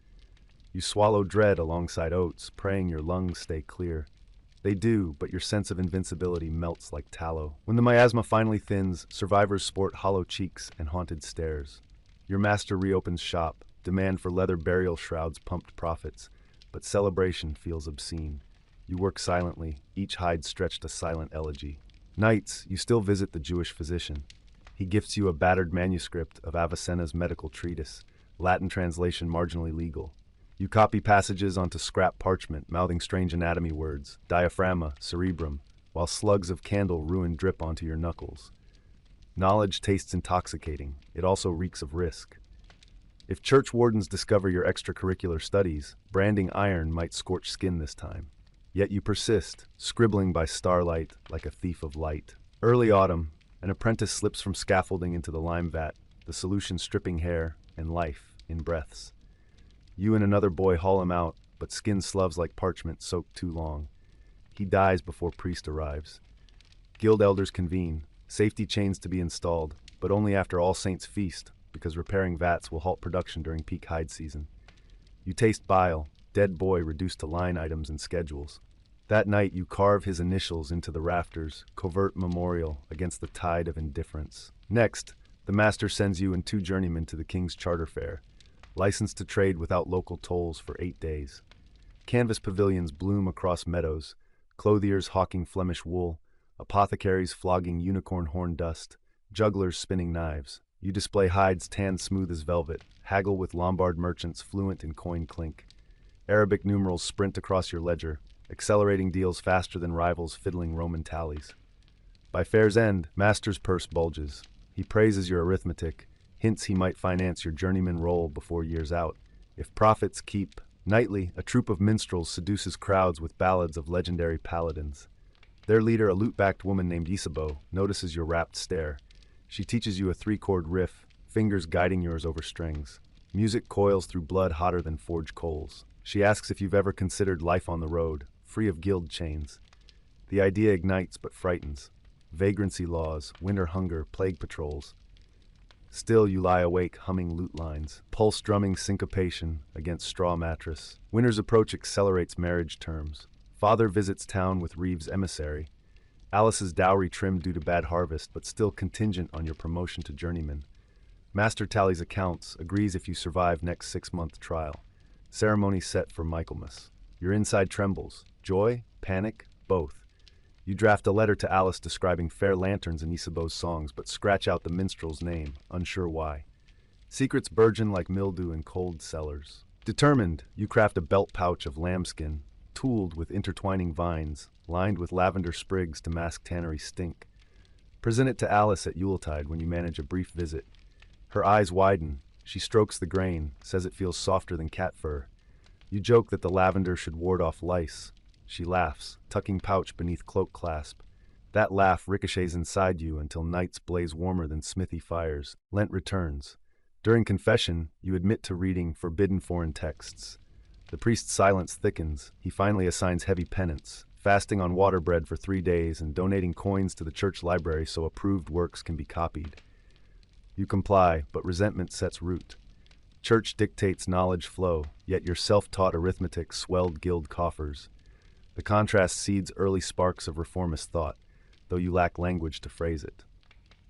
You swallow dread alongside oats, praying your lungs stay clear. They do, but your sense of invincibility melts like tallow. When the miasma finally thins, survivors sport hollow cheeks and haunted stares. Your master reopens shop, demand for leather burial shrouds pumped profits, but celebration feels obscene. You work silently, each hide stretched a silent elegy. Nights, you still visit the Jewish physician. He gifts you a battered manuscript of Avicenna's medical treatise, Latin translation marginally legal. You copy passages onto scrap parchment, mouthing strange anatomy words, diaphragma, cerebrum, while slugs of candle ruin drip onto your knuckles. Knowledge tastes intoxicating. It also reeks of risk. If church wardens discover your extracurricular studies, branding iron might scorch skin this time. Yet you persist, scribbling by starlight like a thief of light. Early autumn, an apprentice slips from scaffolding into the lime vat, the solution stripping hair and life in breaths. You and another boy haul him out, but skin sloves like parchment soaked too long. He dies before priest arrives. Guild elders convene, safety chains to be installed, but only after All Saints' feast, because repairing vats will halt production during peak hide season. You taste bile, dead boy reduced to line items and schedules. That night you carve his initials into the rafters, covert memorial against the tide of indifference. Next, the master sends you and 2 journeymen to the king's charter fair, licensed to trade without local tolls for 8 days. Canvas pavilions bloom across meadows, clothiers hawking Flemish wool, apothecaries flogging unicorn horn dust, jugglers spinning knives. You display hides tanned smooth as velvet, haggle with Lombard merchants fluent in coin clink. Arabic numerals sprint across your ledger, accelerating deals faster than rivals fiddling Roman tallies. By fair's end, master's purse bulges. He praises your arithmetic, hints he might finance your journeyman role before year's out. If profits keep, nightly, a troupe of minstrels seduces crowds with ballads of legendary paladins. Their leader, a lute-backed woman named Isabeau, notices your rapt stare. She teaches you a 3-chord riff, fingers guiding yours over strings. Music coils through blood hotter than forged coals. She asks if you've ever considered life on the road, free of guild chains. The idea ignites but frightens. Vagrancy laws, winter hunger, plague patrols. Still you lie awake humming lute lines, pulse drumming syncopation against straw mattress. Winter's approach accelerates marriage terms. Father visits town with Reeves' emissary. Alice's dowry trimmed due to bad harvest, but still contingent on your promotion to journeyman. Master tallies accounts, agrees if you survive next 6-month trial. Ceremony set for Michaelmas. Your inside trembles. Joy? Panic? Both. You draft a letter to Alice describing fair lanterns in Isabeau's songs, but scratch out the minstrel's name, unsure why. Secrets burgeon like mildew in cold cellars. Determined, you craft a belt pouch of lambskin, tooled with intertwining vines, lined with lavender sprigs to mask tannery stink. Present it to Alice at Yuletide when you manage a brief visit. Her eyes widen. She strokes the grain, says it feels softer than cat fur. You joke that the lavender should ward off lice. She laughs, tucking pouch beneath cloak clasp. That laugh ricochets inside you until nights blaze warmer than smithy fires. Lent returns. During confession, you admit to reading forbidden foreign texts. The priest's silence thickens. He finally assigns heavy penance, fasting on water bread for 3 days and donating coins to the church library so approved works can be copied. You comply, but resentment sets root. Church dictates knowledge flow, yet your self-taught arithmetic swelled guild coffers. The contrast seeds early sparks of reformist thought, though you lack language to phrase it.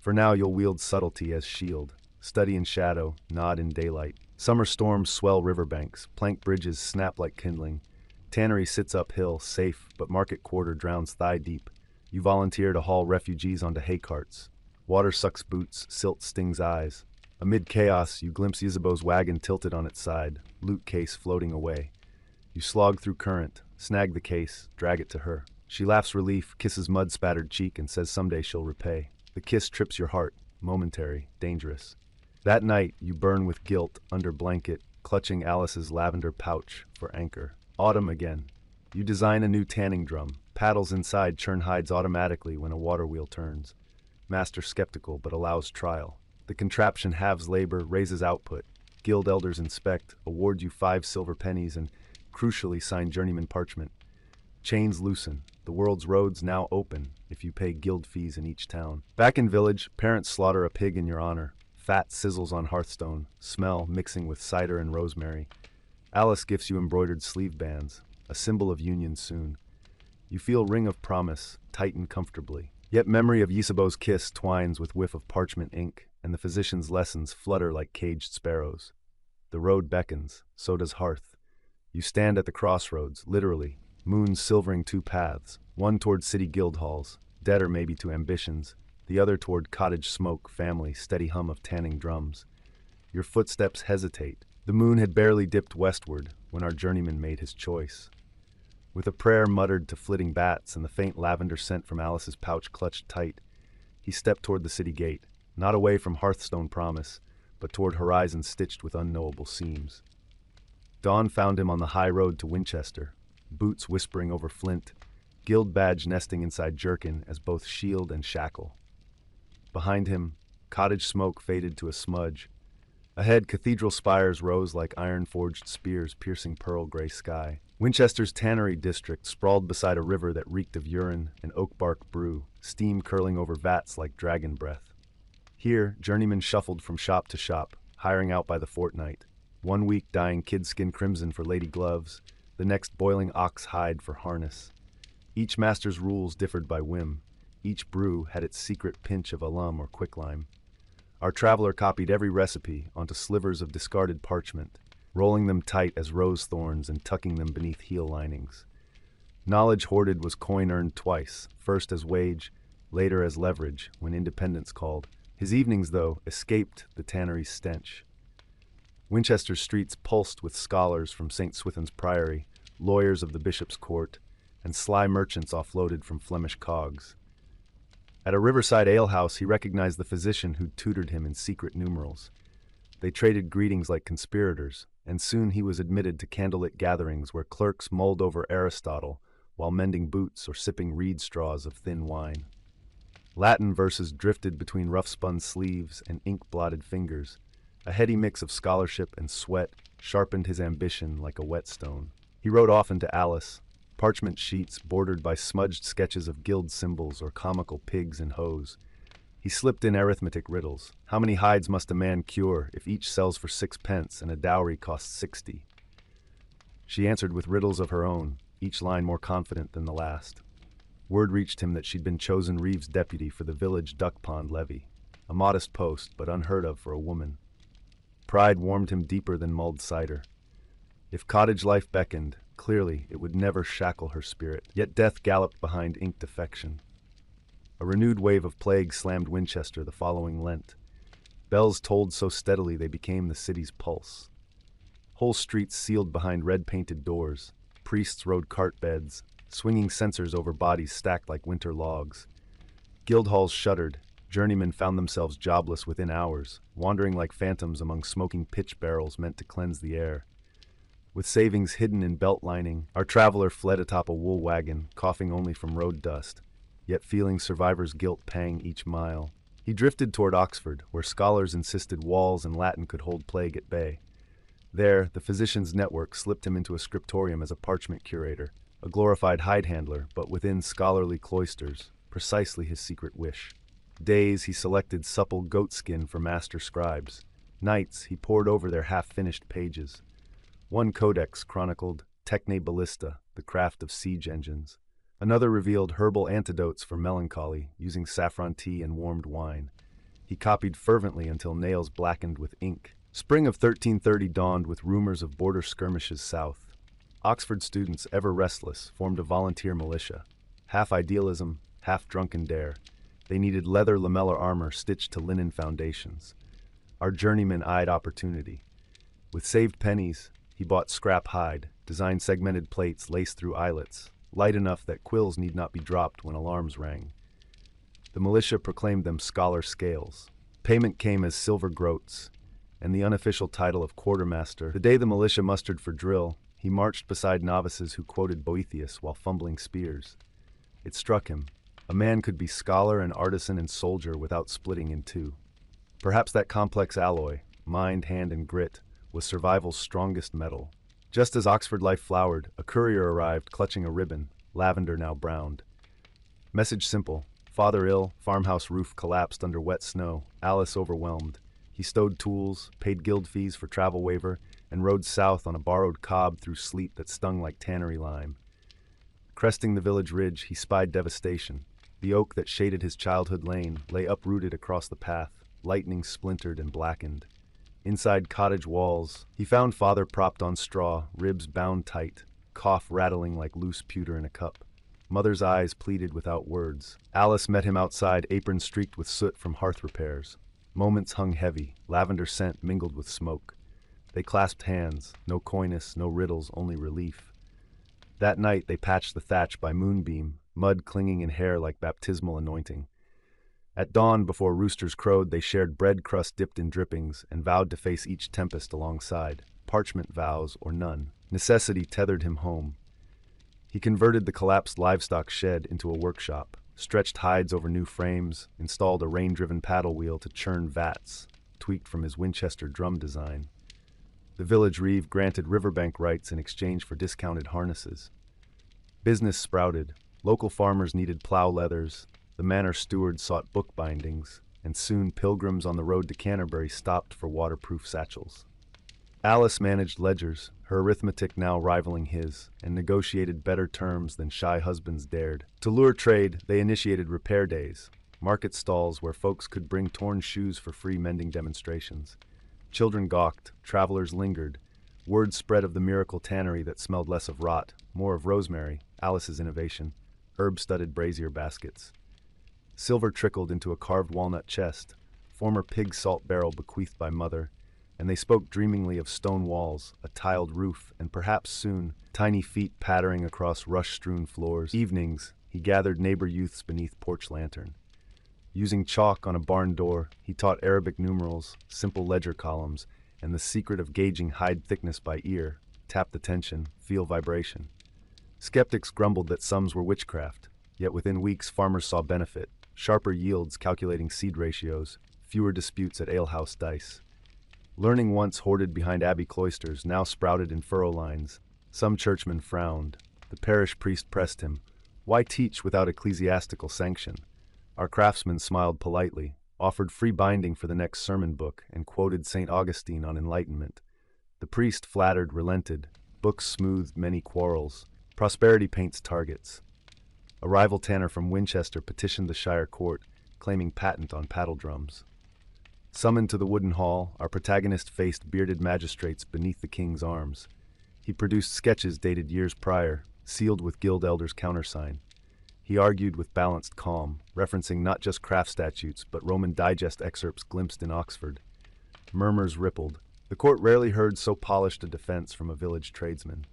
For now you'll wield subtlety as shield, study in shadow, nod in daylight. Summer storms swell riverbanks, plank bridges snap like kindling. Tannery sits uphill, safe, but market quarter drowns thigh-deep. You volunteer to haul refugees onto hay carts. Water sucks boots, silt stings eyes. Amid chaos, you glimpse Isabeau's wagon tilted on its side, loot case floating away. You slog through current, snag the case, drag it to her. She laughs relief, kisses mud-spattered cheek, and says someday she'll repay. The kiss trips your heart, momentary, dangerous. That night, you burn with guilt, under blanket, clutching Alice's lavender pouch for anchor. Autumn again. You design a new tanning drum. Paddles inside churn hides automatically when a water wheel turns. Master skeptical, but allows trial. The contraption halves labor, raises output. Guild elders inspect, award you 5 silver pennies, and crucially sign journeyman parchment. Chains loosen. The world's roads now open if you pay guild fees in each town. Back in village, parents slaughter a pig in your honor. Fat sizzles on hearthstone, smell mixing with cider and rosemary. Alice gifts you embroidered sleeve bands, a symbol of union soon. You feel ring of promise, tighten comfortably. Yet memory of Isabeau's kiss twines with whiff of parchment ink, and the physician's lessons flutter like caged sparrows. The road beckons, so does hearth. You stand at the crossroads, literally, moons silvering 2 paths, one toward city guild halls, deader maybe to ambitions, the other toward cottage smoke, family, steady hum of tanning drums. Your footsteps hesitate. The moon had barely dipped westward when our journeyman made his choice. With a prayer muttered to flitting bats and the faint lavender scent from Alice's pouch clutched tight, he stepped toward the city gate, not away from Hearthstone Promise, but toward horizons stitched with unknowable seams. Dawn found him on the high road to Winchester, boots whispering over flint, guild badge nesting inside jerkin as both shield and shackle. Behind him, cottage smoke faded to a smudge. Ahead, cathedral spires rose like iron-forged spears piercing pearl-gray sky. Winchester's tannery district sprawled beside a river that reeked of urine and oak bark brew, steam curling over vats like dragon breath. Here, journeymen shuffled from shop to shop, hiring out by the fortnight. 1 week dyeing kidskin crimson for lady gloves, the next boiling ox hide for harness. Each master's rules differed by whim. Each brew had its secret pinch of alum or quicklime. Our traveler copied every recipe onto slivers of discarded parchment, rolling them tight as rose thorns and tucking them beneath heel linings. Knowledge hoarded was coin earned twice, first as wage, later as leverage, when independence called. His evenings, though, escaped the tannery's stench. Winchester's streets pulsed with scholars from St. Swithin's Priory, lawyers of the bishop's court, and sly merchants offloaded from Flemish cogs. At a riverside alehouse, he recognized the physician who'd tutored him in secret numerals. They traded greetings like conspirators, and soon he was admitted to candlelit gatherings where clerks mulled over Aristotle while mending boots or sipping reed straws of thin wine. Latin verses drifted between rough-spun sleeves and ink-blotted fingers. A heady mix of scholarship and sweat sharpened his ambition like a whetstone. He wrote often to Alice, parchment sheets bordered by smudged sketches of guild symbols or comical pigs and hoes. He slipped in arithmetic riddles. How many hides must a man cure if each sells for 6 pence and a dowry costs 60? She answered with riddles of her own, each line more confident than the last. Word reached him that she'd been chosen Reeves' deputy for the village duck pond levy, a modest post but unheard of for a woman. Pride warmed him deeper than mulled cider. If cottage life beckoned, clearly it would never shackle her spirit, yet death galloped behind inked affection. A renewed wave of plague slammed Winchester the following Lent. Bells tolled so steadily they became the city's pulse. Whole streets sealed behind red-painted doors. Priests rode cart beds, swinging censers over bodies stacked like winter logs. Guild halls shuttered. Journeymen found themselves jobless within hours, wandering like phantoms among smoking pitch barrels meant to cleanse the air. With savings hidden in belt lining, our traveler fled atop a wool wagon, coughing only from road dust, yet feeling survivor's guilt pang each mile. He drifted toward Oxford, where scholars insisted walls and Latin could hold plague at bay. There, the physician's network slipped him into a scriptorium as a parchment curator, a glorified hide handler, but within scholarly cloisters, precisely his secret wish. Days he selected supple goatskin for master scribes. Nights he pored over their half-finished pages. One codex chronicled Techne Ballista, the craft of siege engines. Another revealed herbal antidotes for melancholy, using saffron tea and warmed wine. He copied fervently until nails blackened with ink. Spring of 1330 dawned with rumors of border skirmishes south. Oxford students, ever restless, formed a volunteer militia. Half idealism, half drunken dare. They needed leather lamellar armor stitched to linen foundations. Our journeyman eyed opportunity. With saved pennies, he bought scrap hide, designed segmented plates laced through eyelets, light enough that quills need not be dropped when alarms rang. The militia proclaimed them scholar scales. Payment came as silver groats, and the unofficial title of quartermaster. The day the militia mustered for drill, he marched beside novices who quoted Boethius while fumbling spears. It struck him. A man could be scholar and artisan and soldier without splitting in two. Perhaps that complex alloy, mind, hand, and grit, was survival's strongest metal. Just as Oxford life flowered, a courier arrived clutching a ribbon, lavender now browned. Message simple. Father ill, farmhouse roof collapsed under wet snow, Alice overwhelmed. He stowed tools, paid guild fees for travel waiver, and rode south on a borrowed cob through sleet that stung like tannery lime. Cresting the village ridge, he spied devastation. The oak that shaded his childhood lane lay uprooted across the path, lightning splintered and blackened. Inside cottage walls, he found father propped on straw, ribs bound tight, cough rattling like loose pewter in a cup. Mother's eyes pleaded without words. Alice met him outside, apron streaked with soot from hearth repairs. Moments hung heavy, lavender scent mingled with smoke. They clasped hands, no coyness, no riddles, only relief. That night they patched the thatch by moonbeam, mud clinging in hair like baptismal anointing. At dawn, before roosters crowed, they shared bread crust dipped in drippings and vowed to face each tempest alongside, parchment vows or none. Necessity tethered him home. He converted the collapsed livestock shed into a workshop, stretched hides over new frames, installed a rain-driven paddle wheel to churn vats, tweaked from his Winchester drum design. The village reeve granted riverbank rights in exchange for discounted harnesses. Business sprouted. Local farmers needed plow leathers, the manor steward sought book bindings, and soon pilgrims on the road to Canterbury stopped for waterproof satchels. Alice managed ledgers, her arithmetic now rivaling his, and negotiated better terms than shy husbands dared. To lure trade, they initiated repair days, market stalls where folks could bring torn shoes for free mending demonstrations. Children gawked, travelers lingered. Word spread of the miracle tannery that smelled less of rot, more of rosemary, Alice's innovation, herb-studded brazier baskets. Silver trickled into a carved walnut chest, former pig salt barrel bequeathed by mother, and they spoke dreamingly of stone walls, a tiled roof, and perhaps soon, tiny feet pattering across rush-strewn floors. Evenings, he gathered neighbor youths beneath porch lantern. Using chalk on a barn door, he taught Arabic numerals, simple ledger columns, and the secret of gauging hide thickness by ear. Tap the tension, feel vibration. Skeptics grumbled that sums were witchcraft, yet within weeks farmers saw benefit. Sharper yields calculating seed ratios, fewer disputes at alehouse dice. Learning once hoarded behind Abbey cloisters now sprouted in furrow lines. Some churchmen frowned. The parish priest pressed him. Why teach without ecclesiastical sanction? Our craftsman smiled politely, offered free binding for the next sermon book, and quoted St. Augustine on enlightenment. The priest flattered, relented. Books smoothed many quarrels. Prosperity paints targets. A rival tanner from Winchester petitioned the Shire court, claiming patent on paddle drums. Summoned to the wooden hall, our protagonist faced bearded magistrates beneath the king's arms. He produced sketches dated years prior, sealed with guild elders' countersign. He argued with balanced calm, referencing not just craft statutes but Roman Digest excerpts glimpsed in Oxford. Murmurs rippled. The court rarely heard so polished a defense from a village tradesman.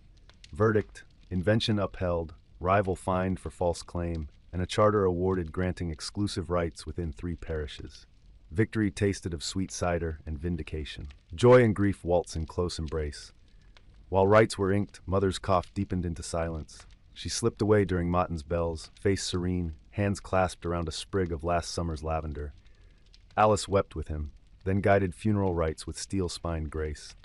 Verdict: invention upheld, rival fined for false claim, and a charter awarded granting exclusive rights within 3 parishes. Victory tasted of sweet cider and vindication. Joy and grief waltz in close embrace. While rights were inked, mother's cough deepened into silence. She slipped away during Matins bells, face serene, hands clasped around a sprig of last summer's lavender. Alice wept with him, then guided funeral rites with steel-spined grace.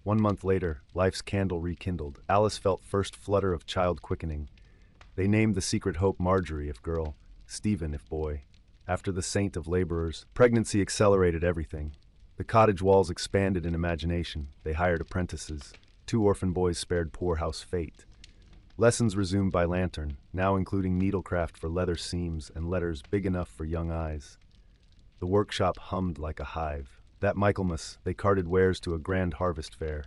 1 month later, life's candle rekindled. Alice felt first flutter of child quickening. They named the secret hope Marjorie if girl, Stephen if boy. After the saint of laborers, pregnancy accelerated everything. The cottage walls expanded in imagination. They hired apprentices. 2 orphan boys spared poorhouse fate. Lessons resumed by lantern, now including needlecraft for leather seams and letters big enough for young eyes. The workshop hummed like a hive. That Michaelmas, they carted wares to a grand harvest fair.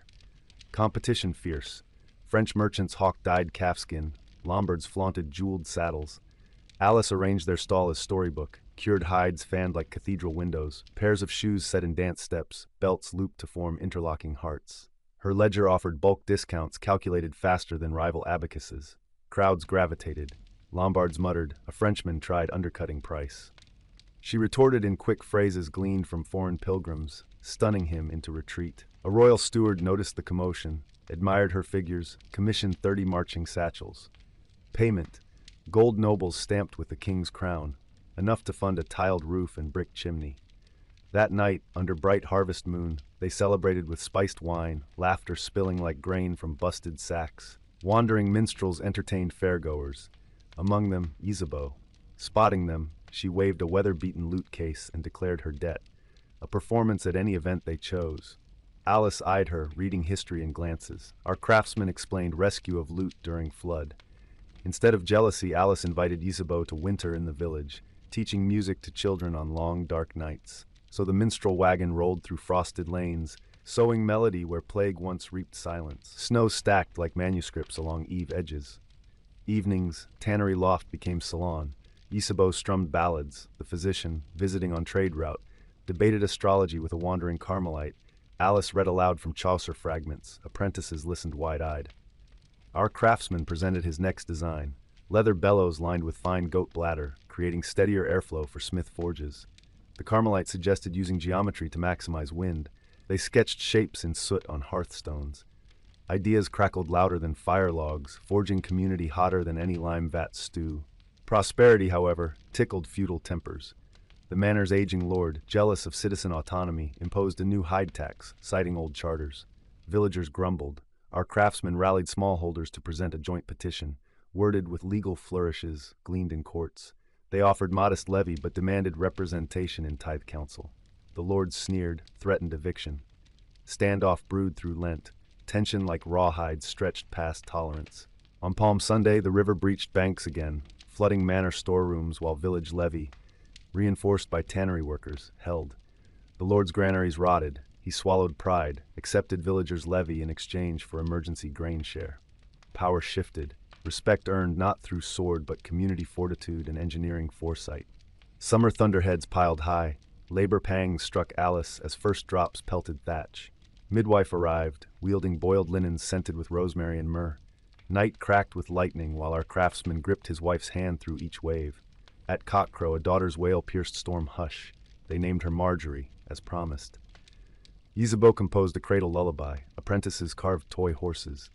Competition fierce. French merchants hawked dyed calfskin. Lombards flaunted jeweled saddles. Alice arranged their stall as storybook. Cured hides fanned like cathedral windows. Pairs of shoes set in dance steps. Belts looped to form interlocking hearts. Her ledger offered bulk discounts calculated faster than rival abacuses. Crowds gravitated. Lombards muttered. A Frenchman tried undercutting price. She retorted in quick phrases gleaned from foreign pilgrims, stunning him into retreat. A royal steward noticed the commotion, admired her figures, commissioned 30 marching satchels. Payment: gold nobles stamped with the king's crown, enough to fund a tiled roof and brick chimney. That night, under bright harvest moon, they celebrated with spiced wine, laughter spilling like grain from busted sacks. Wandering minstrels entertained fairgoers, among them Isabeau. Spotting them, she waved a weather-beaten lute case and declared her debt, a performance at any event they chose. Alice eyed her, reading history in glances. Our craftsman explained rescue of lute during flood. Instead of jealousy, Alice invited Isabeau to winter in the village, teaching music to children on long, dark nights. So the minstrel wagon rolled through frosted lanes, sowing melody where plague once reaped silence. Snow stacked like manuscripts along eave edges. Evenings, tannery loft became salon. Isabeau strummed ballads. The physician, visiting on trade route, debated astrology with a wandering Carmelite, Alice read aloud from Chaucer fragments. Apprentices listened wide-eyed. Our craftsman presented his next design, leather bellows lined with fine goat bladder, creating steadier airflow for smith forges. The Carmelite suggested using geometry to maximize wind. They sketched shapes in soot on hearthstones. Ideas crackled louder than fire logs, forging community hotter than any lime vat stew. Prosperity, however, tickled feudal tempers. The manor's aging lord, jealous of citizen autonomy, imposed a new hide tax, citing old charters. Villagers grumbled. Our craftsmen rallied smallholders to present a joint petition, worded with legal flourishes, gleaned in courts. They offered modest levy but demanded representation in tithe council. The lords sneered, threatened eviction. Standoff brewed through Lent. Tension like rawhide stretched past tolerance. On Palm Sunday, the river breached banks again, flooding manor storerooms while village levy, reinforced by tannery workers, held. The lord's granaries rotted. He swallowed pride, accepted villagers' levy in exchange for emergency grain share. Power shifted, respect earned not through sword but community fortitude and engineering foresight. Summer thunderheads piled high. Labor pangs struck Alice as first drops pelted thatch. Midwife arrived, wielding boiled linens scented with rosemary and myrrh. Night cracked with lightning while our craftsman gripped his wife's hand through each wave. At cockcrow, a daughter's wail pierced storm hush. They named her Marjorie, as promised. Ysabeau composed a cradle lullaby. Apprentices carved toy horses.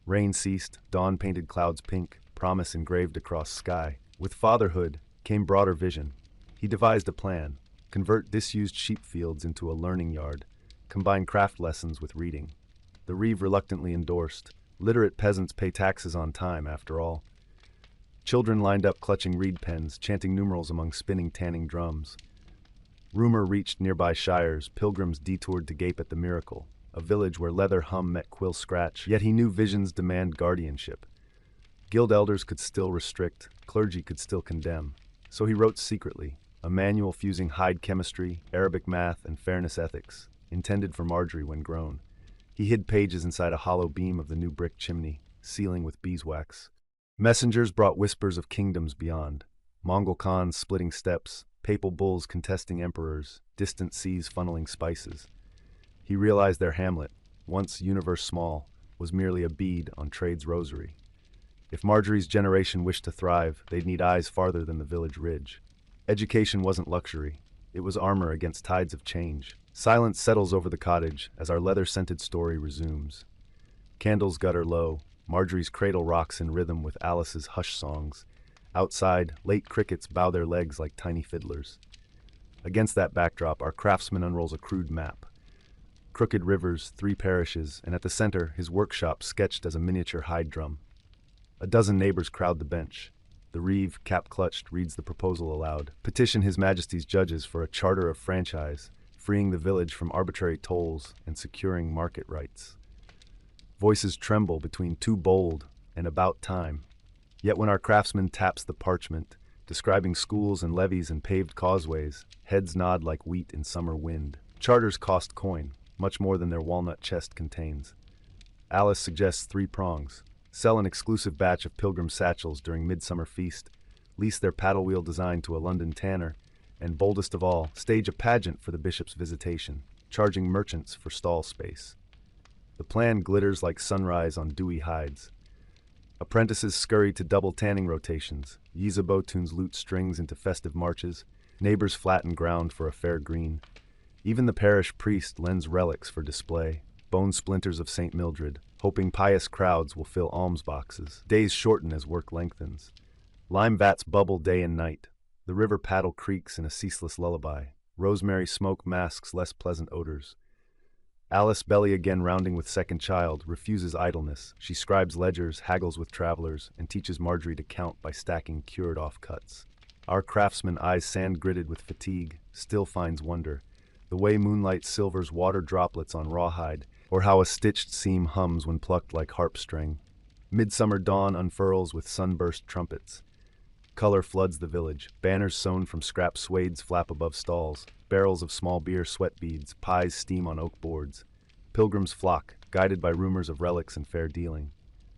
Rain ceased, dawn painted clouds pink, promise engraved across sky. With fatherhood came broader vision. He devised a plan: convert disused sheep fields into a learning yard, combine craft lessons with reading. The reeve reluctantly endorsed. Literate peasants pay taxes on time, after all. Children lined up clutching reed pens, chanting numerals among spinning tanning drums. Rumor reached nearby shires. Pilgrims detoured to gape at the miracle, a village where leather hum met quill scratch. Yet he knew visions demand guardianship. Guild elders could still restrict, clergy could still condemn. So he wrote secretly, a manual fusing hide chemistry, Arabic math, and fairness ethics, intended for Marjorie when grown. He hid pages inside a hollow beam of the new brick chimney, sealing with beeswax. Messengers brought whispers of kingdoms beyond. Mongol Khans splitting steppes, papal bulls contesting emperors, distant seas funneling spices. He realized their hamlet, once universe small, was merely a bead on trade's rosary. If Marjorie's generation wished to thrive, they'd need eyes farther than the village ridge. Education wasn't luxury. It was armor against tides of change. Silence settles over the cottage as our leather-scented story resumes. Candles gutter low. Marjorie's cradle rocks in rhythm with Alice's hush songs. Outside, late crickets bow their legs like tiny fiddlers. Against that backdrop, our craftsman unrolls a crude map. Crooked rivers, 3 parishes, and at the center, his workshop sketched as a miniature hide drum. A dozen neighbors crowd the bench. The reeve, cap clutched, reads the proposal aloud. Petition His Majesty's judges for a charter of franchise, freeing the village from arbitrary tolls and securing market rights. Voices tremble between too bold and about time. Yet when our craftsman taps the parchment, describing schools and levees and paved causeways, heads nod like wheat in summer wind. Charters cost coin, much more than their walnut chest contains. Alice suggests 3 prongs. Sell an exclusive batch of pilgrim satchels during midsummer feast, lease their paddle wheel design to a London tanner, and boldest of all, stage a pageant for the bishop's visitation, charging merchants for stall space. The plan glitters like sunrise on dewy hides. Apprentices scurry to double tanning rotations. Ysabeau tunes lute strings into festive marches. Neighbors flatten ground for a fair green. Even the parish priest lends relics for display. Bone splinters of St. Mildred, hoping pious crowds will fill alms boxes. Days shorten as work lengthens. Lime vats bubble day and night. The river paddle creaks in a ceaseless lullaby. Rosemary smoke masks less pleasant odors. Alice, belly again rounding with second child, refuses idleness. She scribes ledgers, haggles with travelers, and teaches Marjorie to count by stacking cured-off cuts. Our craftsman, eyes sand-gritted with fatigue, still finds wonder. The way moonlight silvers water droplets on rawhide, or how a stitched seam hums when plucked like harp string. Midsummer dawn unfurls with sunburst trumpets. Color floods the village. Banners sewn from scrap swades flap above stalls. Barrels of small beer sweat beads. Pies steam on oak boards. Pilgrims flock, guided by rumors of relics and fair dealing.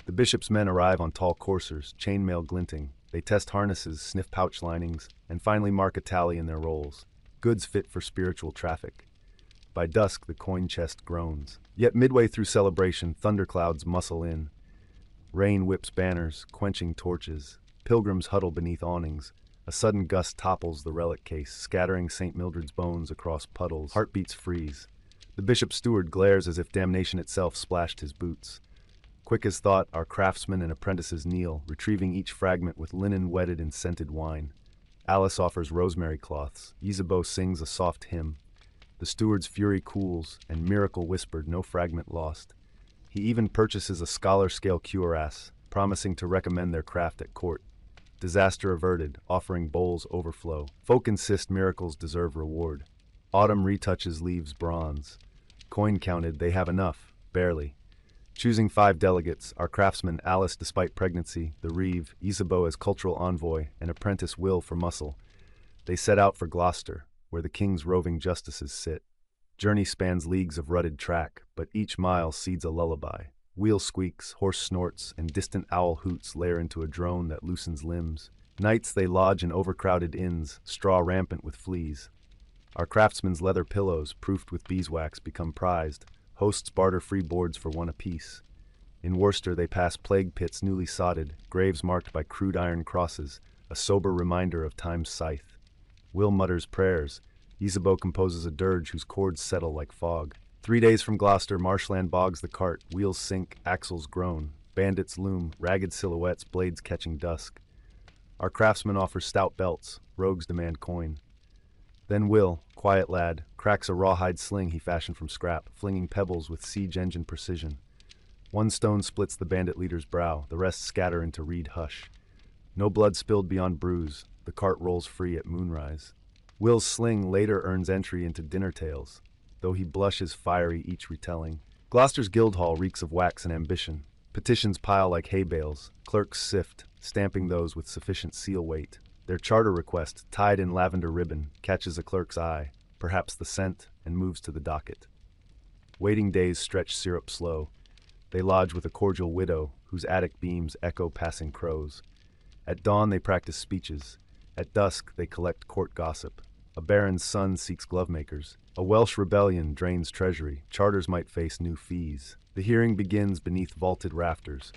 The bishop's men arrive on tall coursers, chainmail glinting. They test harnesses, sniff pouch linings, and finally mark a tally in their rolls. Goods fit for spiritual traffic. By dusk, the coin chest groans. Yet midway through celebration, thunderclouds muscle in. Rain whips banners, quenching torches. Pilgrims huddle beneath awnings. A sudden gust topples the relic case, scattering St. Mildred's bones across puddles. Heartbeats freeze. The bishop's steward glares as if damnation itself splashed his boots. Quick as thought, our craftsmen and apprentices kneel, retrieving each fragment with linen wetted in scented wine. Alice offers rosemary cloths. Isabeau sings a soft hymn. The steward's fury cools, and miracle whispered, no fragment lost. He even purchases a scholar-scale cuirass, promising to recommend their craft at court. Disaster averted, offering bowls overflow. Folk insist miracles deserve reward. Autumn retouches leaves bronze. Coin counted, they have enough, barely. Choosing 5 delegates, our craftsmen Alice despite pregnancy, the Reeve, Isabeau as cultural envoy, and apprentice Will for muscle. They set out for Gloucester, where the king's roving justices sit. Journey spans leagues of rutted track, but each mile seeds a lullaby. Wheel squeaks, horse snorts, and distant owl hoots layer into a drone that loosens limbs. Nights they lodge in overcrowded inns, straw rampant with fleas. Our craftsmen's leather pillows, proofed with beeswax, become prized. Hosts barter free boards for one apiece. In Worcester they pass plague pits newly sodded, graves marked by crude iron crosses, a sober reminder of time's scythe. Will mutters prayers. Isabeau composes a dirge whose chords settle like fog. 3 days from Gloucester, marshland bogs the cart, wheels sink, axles groan. Bandits loom, ragged silhouettes, blades catching dusk. Our craftsmen offer stout belts, rogues demand coin. Then Will, quiet lad, cracks a rawhide sling he fashioned from scrap, flinging pebbles with siege engine precision. One stone splits the bandit leader's brow, the rest scatter into reed hush. No blood spilled beyond bruise, the cart rolls free at moonrise. Will's sling later earns entry into dinner tales, though he blushes fiery each retelling. Gloucester's Guildhall reeks of wax and ambition. Petitions pile like hay bales, clerks sift, stamping those with sufficient seal weight. Their charter request, tied in lavender ribbon, catches a clerk's eye, perhaps the scent, and moves to the docket. Waiting days stretch syrup slow. They lodge with a cordial widow, whose attic beams echo passing crows. At dawn they practice speeches. At dusk they collect court gossip. A baron's son seeks glovemakers. A Welsh rebellion drains treasury. Charters might face new fees. The hearing begins beneath vaulted rafters.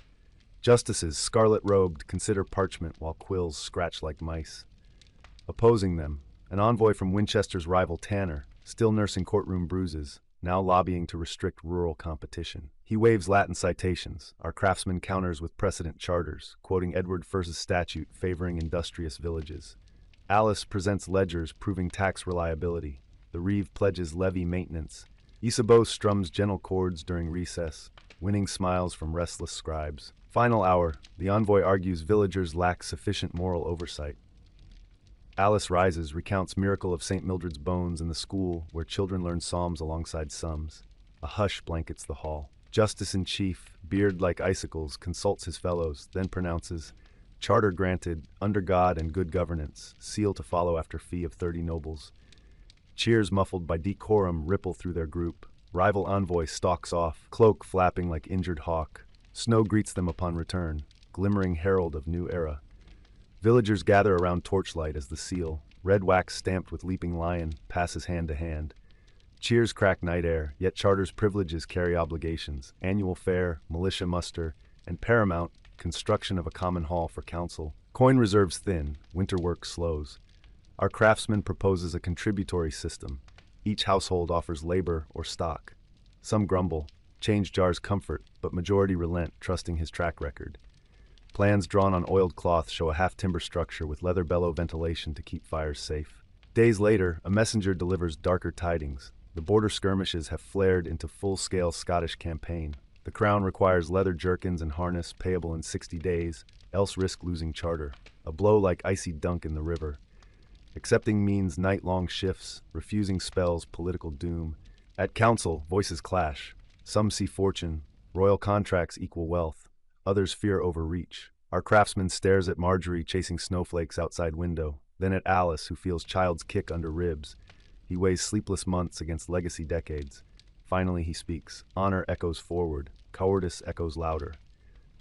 Justices, scarlet-robed, consider parchment while quills scratch like mice. Opposing them, an envoy from Winchester's rival Tanner, still nursing courtroom bruises, now lobbying to restrict rural competition. He waves Latin citations. Our craftsman counters with precedent charters, quoting Edward I's statute favoring industrious villages. Alice presents ledgers proving tax reliability. The Reeve pledges levy maintenance. Isabeau strums gentle chords during recess, winning smiles from restless scribes. Final hour, the envoy argues villagers lack sufficient moral oversight. Alice rises, recounts miracle of St. Mildred's bones in the school where children learn psalms alongside sums. A hush blankets the hall. Justice-in-Chief, beard like icicles, consults his fellows, then pronounces, "Charter granted, under God and good governance, seal to follow after fee of 30 nobles." Cheers muffled by decorum ripple through their group. Rival envoy stalks off, cloak flapping like injured hawk. Snow greets them upon return, glimmering herald of new era. Villagers gather around torchlight as the seal, red wax stamped with leaping lion, passes hand to hand. Cheers crack night air, yet charter's privileges carry obligations. Annual fair, militia muster, and paramount, construction of a common hall for council. Coin reserves thin, winter work slows. Our craftsman proposes a contributory system. Each household offers labor or stock. Some grumble. Change jars comfort, but majority relent, trusting his track record. Plans drawn on oiled cloth show a half-timber structure with leather bellow ventilation to keep fires safe. Days later, a messenger delivers darker tidings. The border skirmishes have flared into full-scale Scottish campaign. The crown requires leather jerkins and harness payable in 60 days, else risk losing charter. A blow like icy dunk in the river. Accepting means night-long shifts, refusing spells political doom. At council, voices clash. Some see fortune, royal contracts equal wealth, others fear overreach. Our craftsman stares at Marjorie chasing snowflakes outside window, then at Alice who feels child's kick under ribs. He weighs sleepless months against legacy decades. Finally he speaks. Honor echoes forward, cowardice echoes louder.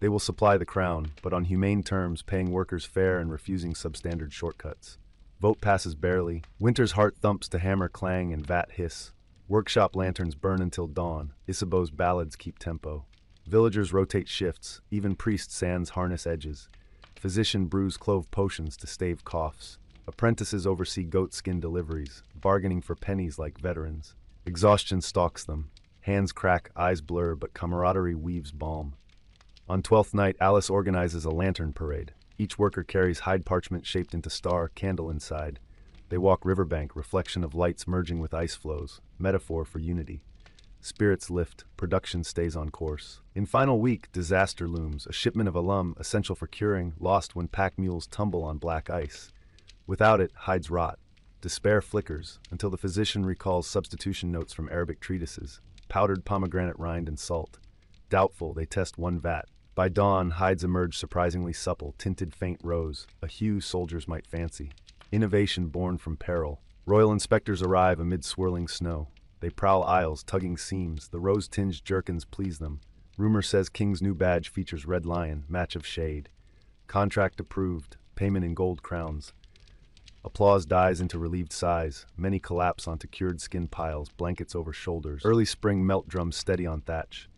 They will supply the crown, but on humane terms, paying workers fair and refusing substandard shortcuts. Vote passes barely. Winter's heart thumps to hammer clang and vat hiss. Workshop lanterns burn until dawn. Isabeau's ballads keep tempo. Villagers rotate shifts. Even priest sands harness edges. Physician brews clove potions to stave coughs. Apprentices oversee goatskin deliveries, bargaining for pennies like veterans. Exhaustion stalks them. Hands crack, eyes blur, but camaraderie weaves balm. On 12th night, Alice organizes a lantern parade. Each worker carries hide parchment shaped into star, candle inside. They walk riverbank, reflection of lights merging with ice flows, metaphor for unity. Spirits lift, production stays on course. In final week, disaster looms, a shipment of alum, essential for curing, lost when pack mules tumble on black ice. Without it, hides rot. Despair flickers, until the physician recalls substitution notes from Arabic treatises, powdered pomegranate rind and salt. Doubtful, they test one vat. By dawn, hides emerge surprisingly supple, tinted faint rose, a hue soldiers might fancy. Innovation born from peril. Royal inspectors arrive amid swirling snow. They prowl aisles, tugging seams. The rose-tinged jerkins please them. Rumor says King's new badge features red lion, match of shade. Contract approved, payment in gold crowns. Applause dies into relieved sighs. Many collapse onto cured skin piles, blankets over shoulders. Early spring melt drums steady on thatch.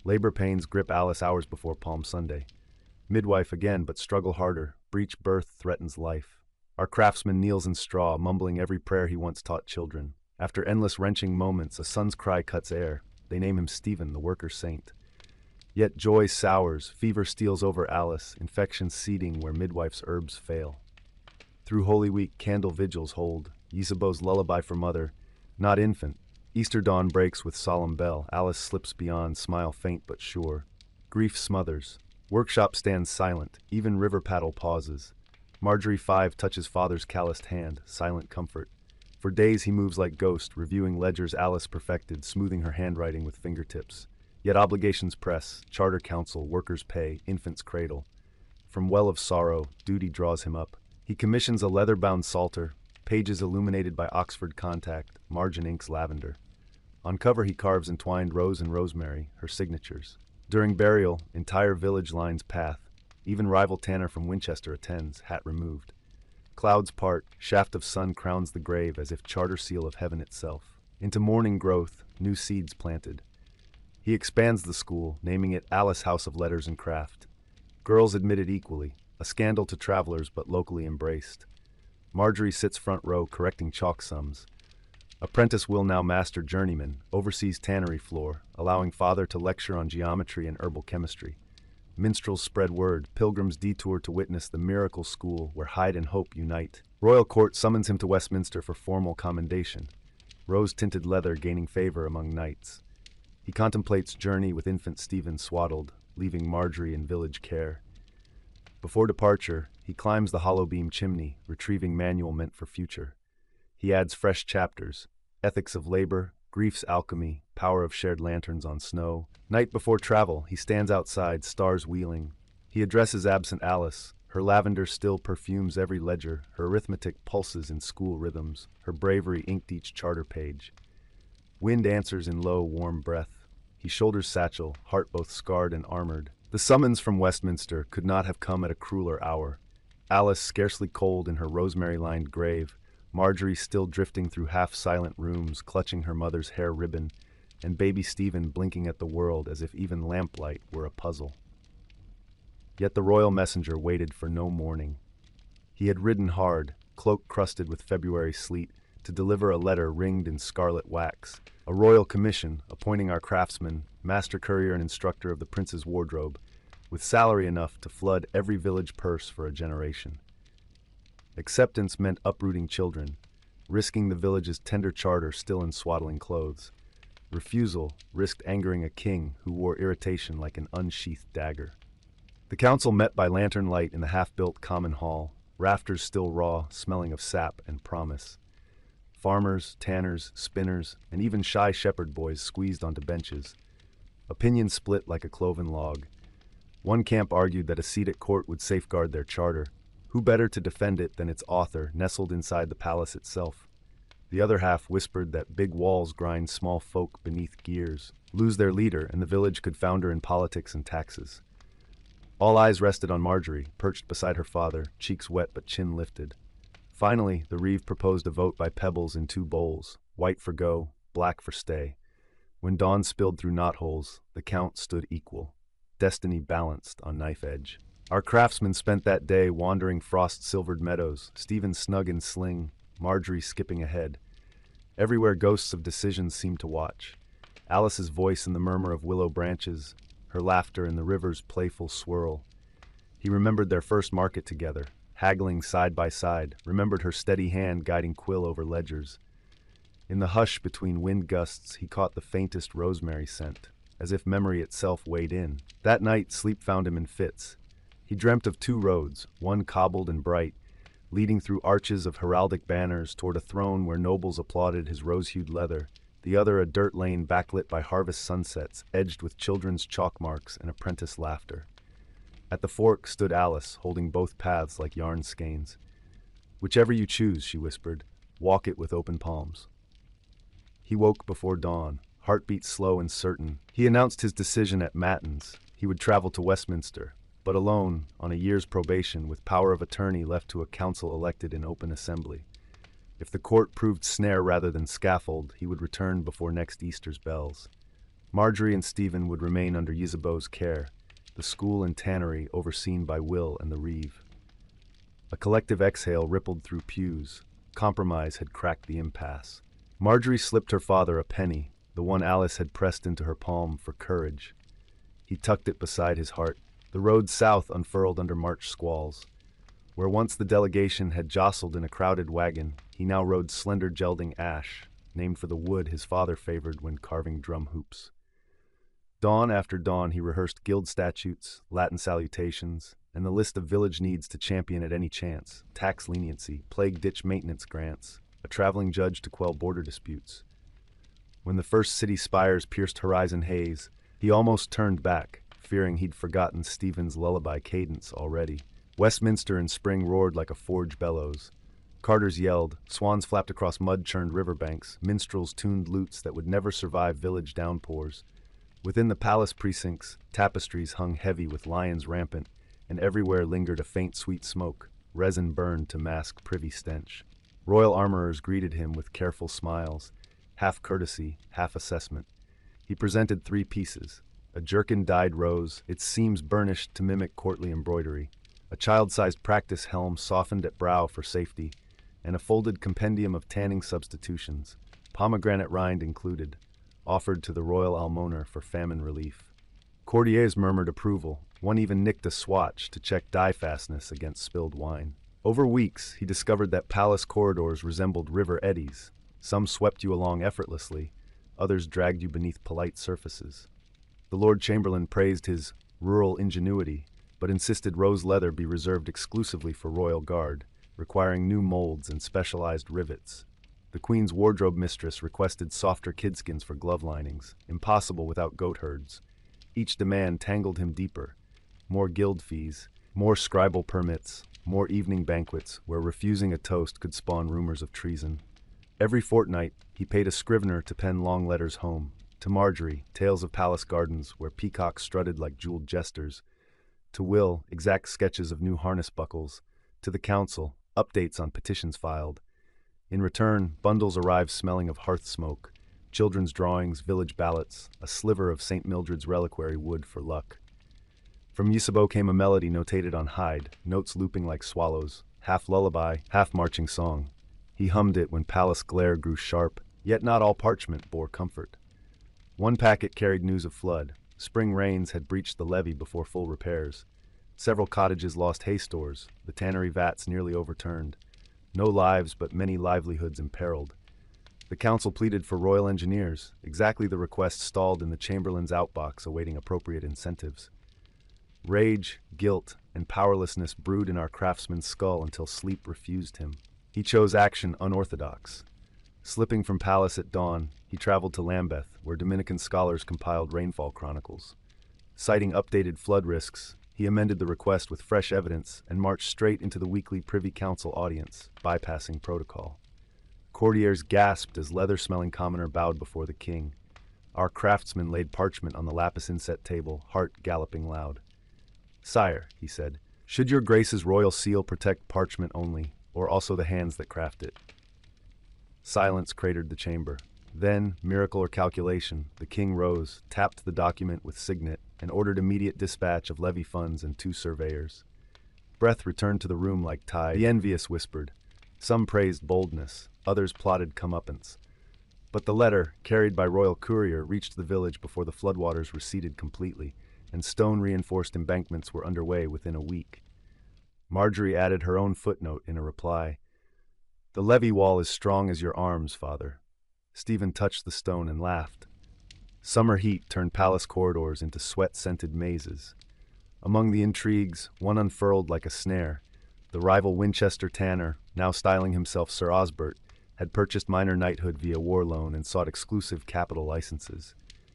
Labor pains grip Alice hours before Palm Sunday. Midwife again, but struggle harder. Breech birth threatens life. Our craftsman kneels in straw, mumbling every prayer he once taught children. After endless wrenching moments, a son's cry cuts air. They name him Stephen, the worker saint. Yet joy sours, fever steals over Alice, infection seeding where midwife's herbs fail. Through Holy Week, candle vigils hold. Isabeau's lullaby for mother, not infant. Easter dawn breaks with solemn bell. Alice slips beyond, smile faint but sure. Grief smothers. Workshop stands silent. Even river paddle pauses. Marjorie 5 touches father's calloused hand, silent comfort. For days he moves like ghost, reviewing ledgers Alice perfected, smoothing her handwriting with fingertips. Yet obligations press, charter council, workers' pay, infant's cradle. From well of sorrow, duty draws him up. He commissions a leather-bound psalter, pages illuminated by Oxford contact, margin inks lavender. On cover he carves entwined rose and rosemary, her signatures. During burial, entire village lines path. Even rival tanner from Winchester attends, hat removed. Clouds part, shaft of sun crowns the grave as if charter seal of heaven itself. Into morning growth, new seeds planted. He expands the school, naming it Alice House of Letters and Craft. Girls admitted equally, a scandal to travelers but locally embraced. Marjorie sits front row correcting chalk sums. Apprentice will now master journeyman, oversees tannery floor, allowing father to lecture on geometry and herbal chemistry. Minstrels spread word, pilgrims detour to witness the miracle school where Hyde and Hope unite. Royal court summons him to Westminster for formal commendation. Rose-tinted leather gaining favor among knights. He contemplates journey with infant Stephen swaddled, leaving Marjorie in village care. Before departure, he climbs the hollow beam chimney, retrieving manual meant for future. He adds fresh chapters, ethics of labor, grief's alchemy, power of shared lanterns on snow. Night before travel, he stands outside, stars wheeling. He addresses absent Alice. Her lavender still perfumes every ledger. Her arithmetic pulses in school rhythms. Her bravery inked each charter page. Wind answers in low, warm breath. He shoulders satchel, heart both scarred and armored. The summons from Westminster could not have come at a crueler hour. Alice scarcely cold in her rosemary-lined grave, Marjorie still drifting through half-silent rooms, clutching her mother's hair ribbon, and baby Stephen blinking at the world as if even lamplight were a puzzle. Yet the royal messenger waited for no morning. He had ridden hard, cloak crusted with February sleet, to deliver a letter ringed in scarlet wax, a royal commission appointing our craftsman, master courier and instructor of the prince's wardrobe, with salary enough to flood every village purse for a generation. Acceptance meant uprooting children, risking the village's tender charter still in swaddling clothes. Refusal risked angering a king who wore irritation like an unsheathed dagger. The council met by lantern light in the half-built common hall, rafters still raw, smelling of sap and promise. Farmers, tanners, spinners, and even shy shepherd boys squeezed onto benches. Opinions split like a cloven log. One camp argued that a seat at court would safeguard their charter. Who better to defend it than its author, nestled inside the palace itself? The other half whispered that big walls grind small folk beneath gears, lose their leader, and the village could founder in politics and taxes. All eyes rested on Marjorie, perched beside her father, cheeks wet but chin lifted. Finally, the reeve proposed a vote by pebbles in 2 bowls, white for go, black for stay. When dawn spilled through knotholes, the count stood equal, destiny balanced on knife edge. Our craftsmen spent that day wandering frost-silvered meadows, Stephen snug in sling, Marjorie skipping ahead. Everywhere ghosts of decisions seemed to watch. Alice's voice in the murmur of willow branches, her laughter in the river's playful swirl. He remembered their first market together, haggling side by side, remembered her steady hand guiding quill over ledgers. In the hush between wind gusts, he caught the faintest rosemary scent, as if memory itself weighed in. That night, sleep found him in fits. He dreamt of two roads, one cobbled and bright, leading through arches of heraldic banners toward a throne where nobles applauded his rose-hued leather, the other a dirt lane backlit by harvest sunsets, edged with children's chalk marks and apprentice laughter. At the fork stood Alice, holding both paths like yarn skeins. "Whichever you choose," she whispered, "walk it with open palms." He woke before dawn, heartbeat slow and certain. He announced his decision at Matins. He would travel to Westminster, but alone, on a year's probation, with power of attorney left to a council elected in open assembly. If the court proved snare rather than scaffold, he would return before next Easter's bells. Marjorie and Stephen would remain under Ysabeau's care, the school and tannery overseen by Will and the Reeve. A collective exhale rippled through pews. Compromise had cracked the impasse. Marjorie slipped her father a penny, the one Alice had pressed into her palm for courage. He tucked it beside his heart. The road south unfurled under March squalls. Where once the delegation had jostled in a crowded wagon, he now rode slender gelding Ash, named for the wood his father favored when carving drum hoops. Dawn after dawn he rehearsed guild statutes, Latin salutations, and the list of village needs to champion at any chance: tax leniency, plague ditch maintenance grants, a traveling judge to quell border disputes. When the first city spires pierced horizon haze, he almost turned back, fearing he'd forgotten Stephen's lullaby cadence already. Westminster in spring roared like a forge bellows. Carters yelled, swans flapped across mud-churned riverbanks, minstrels tuned lutes that would never survive village downpours. Within the palace precincts, tapestries hung heavy with lions rampant, and everywhere lingered a faint sweet smoke, resin burned to mask privy stench. Royal armorers greeted him with careful smiles, half courtesy, half assessment. He presented 3 pieces: a jerkin dyed rose, its seams burnished to mimic courtly embroidery, a child-sized practice helm softened at brow for safety, and a folded compendium of tanning substitutions, pomegranate rind included, offered to the royal almoner for famine relief. Courtiers murmured approval. One even nicked a swatch to check dye fastness against spilled wine. Over weeks, he discovered that palace corridors resembled river eddies. Some swept you along effortlessly, others dragged you beneath polite surfaces. The Lord Chamberlain praised his rural ingenuity, but insisted rose leather be reserved exclusively for royal guard, requiring new molds and specialized rivets. The Queen's wardrobe mistress requested softer kidskins for glove linings, impossible without goat herds. Each demand tangled him deeper. More guild fees, more scribal permits, more evening banquets where refusing a toast could spawn rumors of treason. Every fortnight, he paid a scrivener to pen long letters home. To Marjorie, tales of palace gardens where peacocks strutted like jeweled jesters. To Will, exact sketches of new harness buckles. To the council, updates on petitions filed. In return, bundles arrived smelling of hearth smoke, children's drawings, village ballots, a sliver of St. Mildred's reliquary wood for luck. From Ysabeau came a melody notated on hide, notes looping like swallows, half lullaby, half marching song. He hummed it when palace glare grew sharp, yet not all parchment bore comfort. One packet carried news of flood. Spring rains had breached the levee before full repairs. Several cottages lost hay stores, the tannery vats nearly overturned. No lives, but many livelihoods imperiled. The council pleaded for royal engineers, exactly the request stalled in the Chamberlain's outbox awaiting appropriate incentives. Rage, guilt, and powerlessness brewed in our craftsman's skull until sleep refused him. He chose action unorthodox. Slipping from palace at dawn, he traveled to Lambeth, where Dominican scholars compiled rainfall chronicles. Citing updated flood risks, he amended the request with fresh evidence and marched straight into the weekly Privy Council audience, bypassing protocol. Courtiers gasped as leather-smelling commoner bowed before the king. Our craftsman laid parchment on the lapis inset table, heart galloping loud. "Sire," he said, "should your grace's royal seal protect parchment only, or also the hands that craft it?" Silence cratered the chamber. Then, miracle or calculation, the king rose, tapped the document with signet, and ordered immediate dispatch of levy funds and 2 surveyors. Breath returned to the room like tide. The envious whispered. Some praised boldness, others plotted comeuppance. But the letter, carried by royal courier, reached the village before the floodwaters receded completely, and stone-reinforced embankments were underway within a week. Marjorie added her own footnote in a reply. "The levee wall is strong as your arms, father." Stephen touched the stone and laughed. Summer heat turned palace corridors into sweat-scented mazes. Among the intrigues, one unfurled like a snare. The rival Winchester tanner, now styling himself Sir Osbert, had purchased minor knighthood via war loan and sought exclusive capital licenses.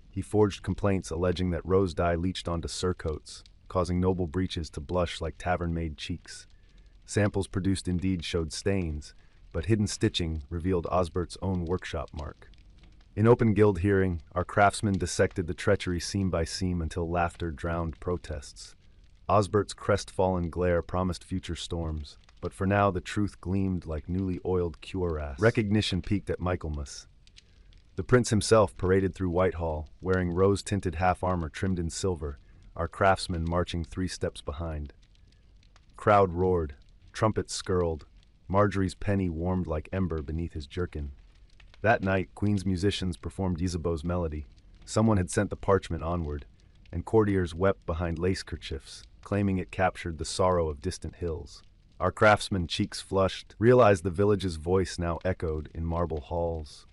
He forged complaints alleging that rose dye leached onto surcoats, causing noble breeches to blush like tavern-made cheeks. Samples produced indeed showed stains, but hidden stitching revealed Osbert's own workshop mark. In open guild hearing, our craftsmen dissected the treachery seam by seam until laughter drowned protests. Osbert's crestfallen glare promised future storms, but for now the truth gleamed like newly oiled cuirass. Recognition peaked at Michaelmas. The prince himself paraded through Whitehall, wearing rose-tinted half-armor trimmed in silver, our craftsmen marching 3 steps behind. Crowd roared, trumpets skirled, Marjorie's penny warmed like ember beneath his jerkin. That night, Queen's musicians performed Isabeau's melody. Someone had sent the parchment onward, and courtiers wept behind lace kerchiefs, claiming it captured the sorrow of distant hills. Our craftsmen, cheeks flushed, realized the village's voice now echoed in marble halls.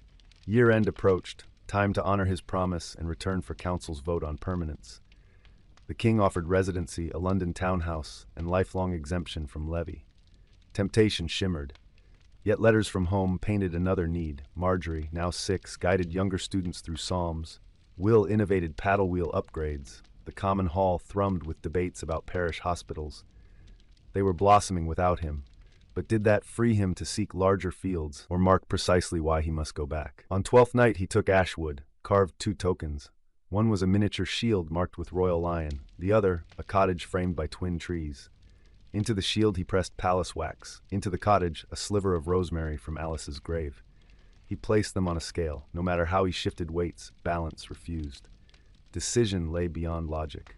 Year-end approached, time to honor his promise and return for council's vote on permanence. The king offered residency, a London townhouse, and lifelong exemption from levy. Temptation shimmered. Yet letters from home painted another need. Marjorie, now 6, guided younger students through psalms. Will innovated paddle wheel upgrades. The common hall thrummed with debates about parish hospitals. They were blossoming without him, but did that free him to seek larger fields or mark precisely why he must go back? On 12th night he took ashwood, carved 2 tokens. One was a miniature shield marked with royal lion, the other a cottage framed by twin trees. Into the shield he pressed palace wax, into the cottage a sliver of rosemary from Alice's grave. He placed them on a scale. No matter how he shifted weights, balance refused. Decision lay beyond logic.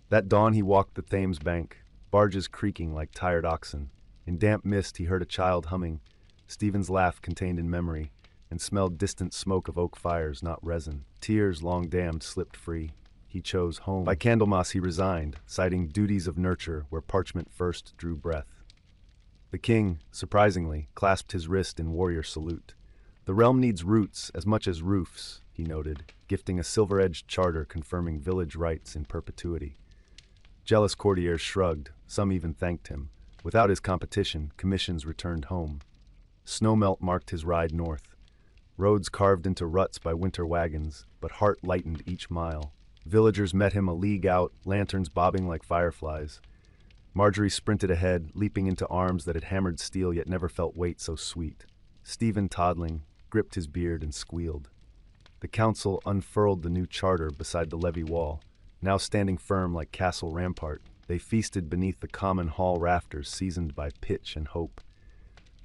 That dawn he walked the Thames bank, barges creaking like tired oxen. In damp mist he heard a child humming, Stephen's laugh contained in memory, and smelled distant smoke of oak fires, not resin. Tears, long dammed, slipped free. He chose home. By Candlemas he resigned, citing duties of nurture where parchment first drew breath. The king, surprisingly, clasped his wrist in warrior salute. The realm needs roots as much as roofs, he noted, gifting a silver-edged charter confirming village rights in perpetuity. Jealous courtiers shrugged, some even thanked him. Without his competition, commissions returned home. Snowmelt marked his ride north. Roads carved into ruts by winter wagons, but heart lightened each mile. Villagers met him a league out, lanterns bobbing like fireflies. Marjorie sprinted ahead, leaping into arms that had hammered steel yet never felt weight so sweet. Stephen, toddling, gripped his beard and squealed. The council unfurled the new charter beside the levee wall. Now standing firm like castle rampart, they feasted beneath the common hall rafters seasoned by pitch and hope.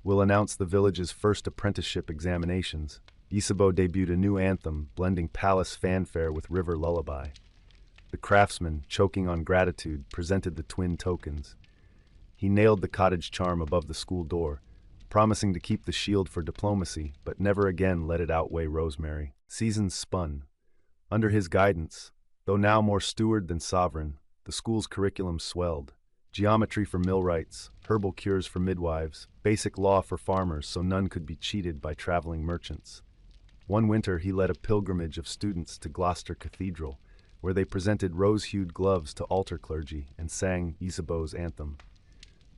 We'll announce the village's first apprenticeship examinations. Isabeau debuted a new anthem, blending palace fanfare with river lullaby. The craftsman, choking on gratitude, presented the twin tokens. He nailed the cottage charm above the school door, promising to keep the shield for diplomacy, but never again let it outweigh rosemary. Seasons spun. Under his guidance, though now more steward than sovereign, the school's curriculum swelled. Geometry for millwrights, herbal cures for midwives, basic law for farmers so none could be cheated by traveling merchants. One winter he led a pilgrimage of students to Gloucester Cathedral, where they presented rose-hued gloves to altar clergy and sang Isabeau's anthem.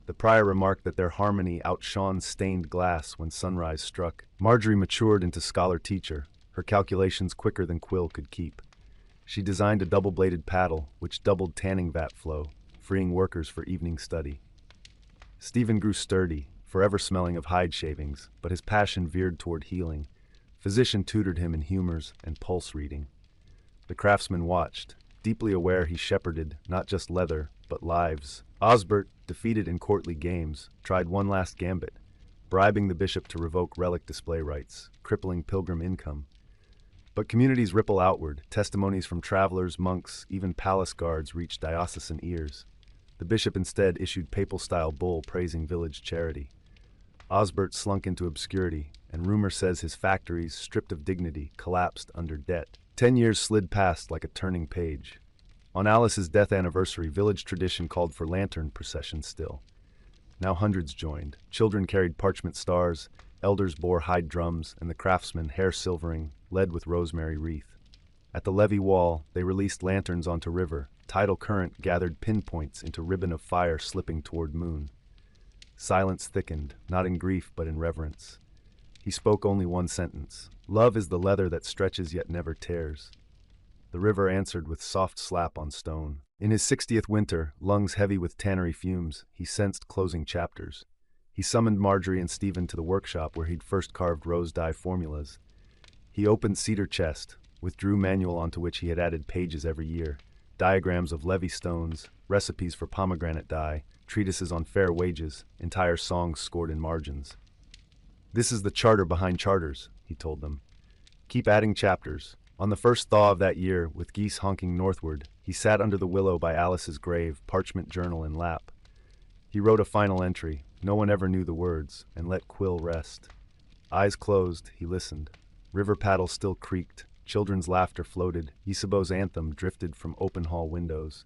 The prior remarked that their harmony outshone stained glass when sunrise struck. Marjorie matured into scholar-teacher, her calculations quicker than quill could keep. She designed a double-bladed paddle, which doubled tanning vat flow, freeing workers for evening study. Stephen grew sturdy, forever smelling of hide shavings, but his passion veered toward healing. Physician tutored him in humors and pulse reading. The craftsman watched, deeply aware he shepherded not just leather, but lives. Osbert, defeated in courtly games, tried one last gambit, bribing the bishop to revoke relic display rights, crippling pilgrim income. But communities ripple outward. Testimonies from travelers, monks, even palace guards reach diocesan ears. The bishop instead issued papal-style bull praising village charity. Osbert slunk into obscurity, and rumor says his factories, stripped of dignity, collapsed under debt. 10 years slid past like a turning page. On Alice's death anniversary, village tradition called for lantern processions still. Now hundreds joined. Children carried parchment stars, elders bore hide drums, and the craftsmen, hair silvering, led with rosemary wreath. At the levee wall, they released lanterns onto river. Tidal current gathered pinpoints into ribbon of fire slipping toward moon. Silence thickened, not in grief but in reverence. He spoke only one sentence. Love is the leather that stretches yet never tears. The river answered with soft slap on stone. In his 60th winter, lungs heavy with tannery fumes, he sensed closing chapters. He summoned Marjorie and Stephen to the workshop where he'd first carved rose dye formulas. He opened cedar chest, withdrew manual onto which he had added pages every year, diagrams of levee stones, recipes for pomegranate dye, treatises on fair wages, entire songs scored in margins. This is the charter behind charters, he told them. Keep adding chapters. On the first thaw of that year, with geese honking northward, he sat under the willow by Alice's grave, parchment journal in lap. He wrote a final entry. No one ever knew the words, and let Quill rest. Eyes closed, he listened. River paddles still creaked. Children's laughter floated. Isabeau's anthem drifted from open hall windows.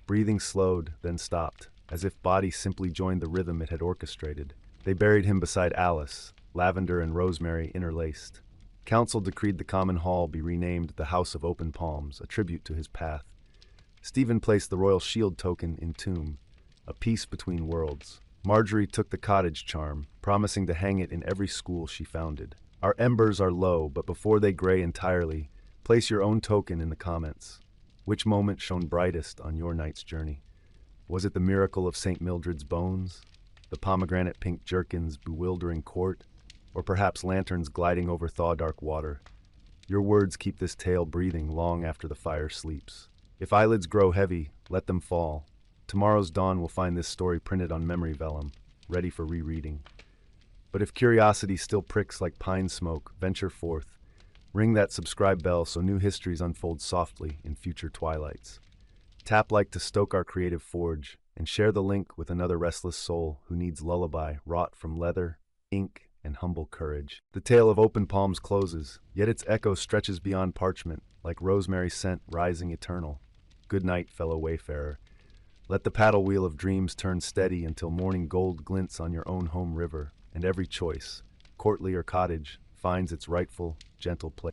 Breathing slowed, then stopped, as if body simply joined the rhythm it had orchestrated. They buried him beside Alice, lavender and rosemary interlaced. Council decreed the common hall be renamed the House of Open Palms, a tribute to his path. Stephen placed the royal shield token in tomb, a piece between worlds. Marjorie took the cottage charm, promising to hang it in every school she founded. Our embers are low, but before they gray entirely, place your own token in the comments. Which moment shone brightest on your night's journey? Was it the miracle of St. Mildred's bones? The pomegranate pink jerkin's bewildering court? Or perhaps lanterns gliding over thaw-dark water? Your words keep this tale breathing long after the fire sleeps. If eyelids grow heavy, let them fall. Tomorrow's dawn will find this story printed on memory vellum, ready for rereading. But if curiosity still pricks like pine smoke, venture forth. Ring that subscribe bell so new histories unfold softly in future twilights. Tap like to stoke our creative forge, and share the link with another restless soul who needs lullaby wrought from leather, ink, and humble courage. The tale of Open Palms closes, yet its echo stretches beyond parchment, like rosemary scent rising eternal. Good night, fellow wayfarer. Let the paddle wheel of dreams turn steady until morning gold glints on your own home river, and every choice, courtly or cottage, finds its rightful, gentle place.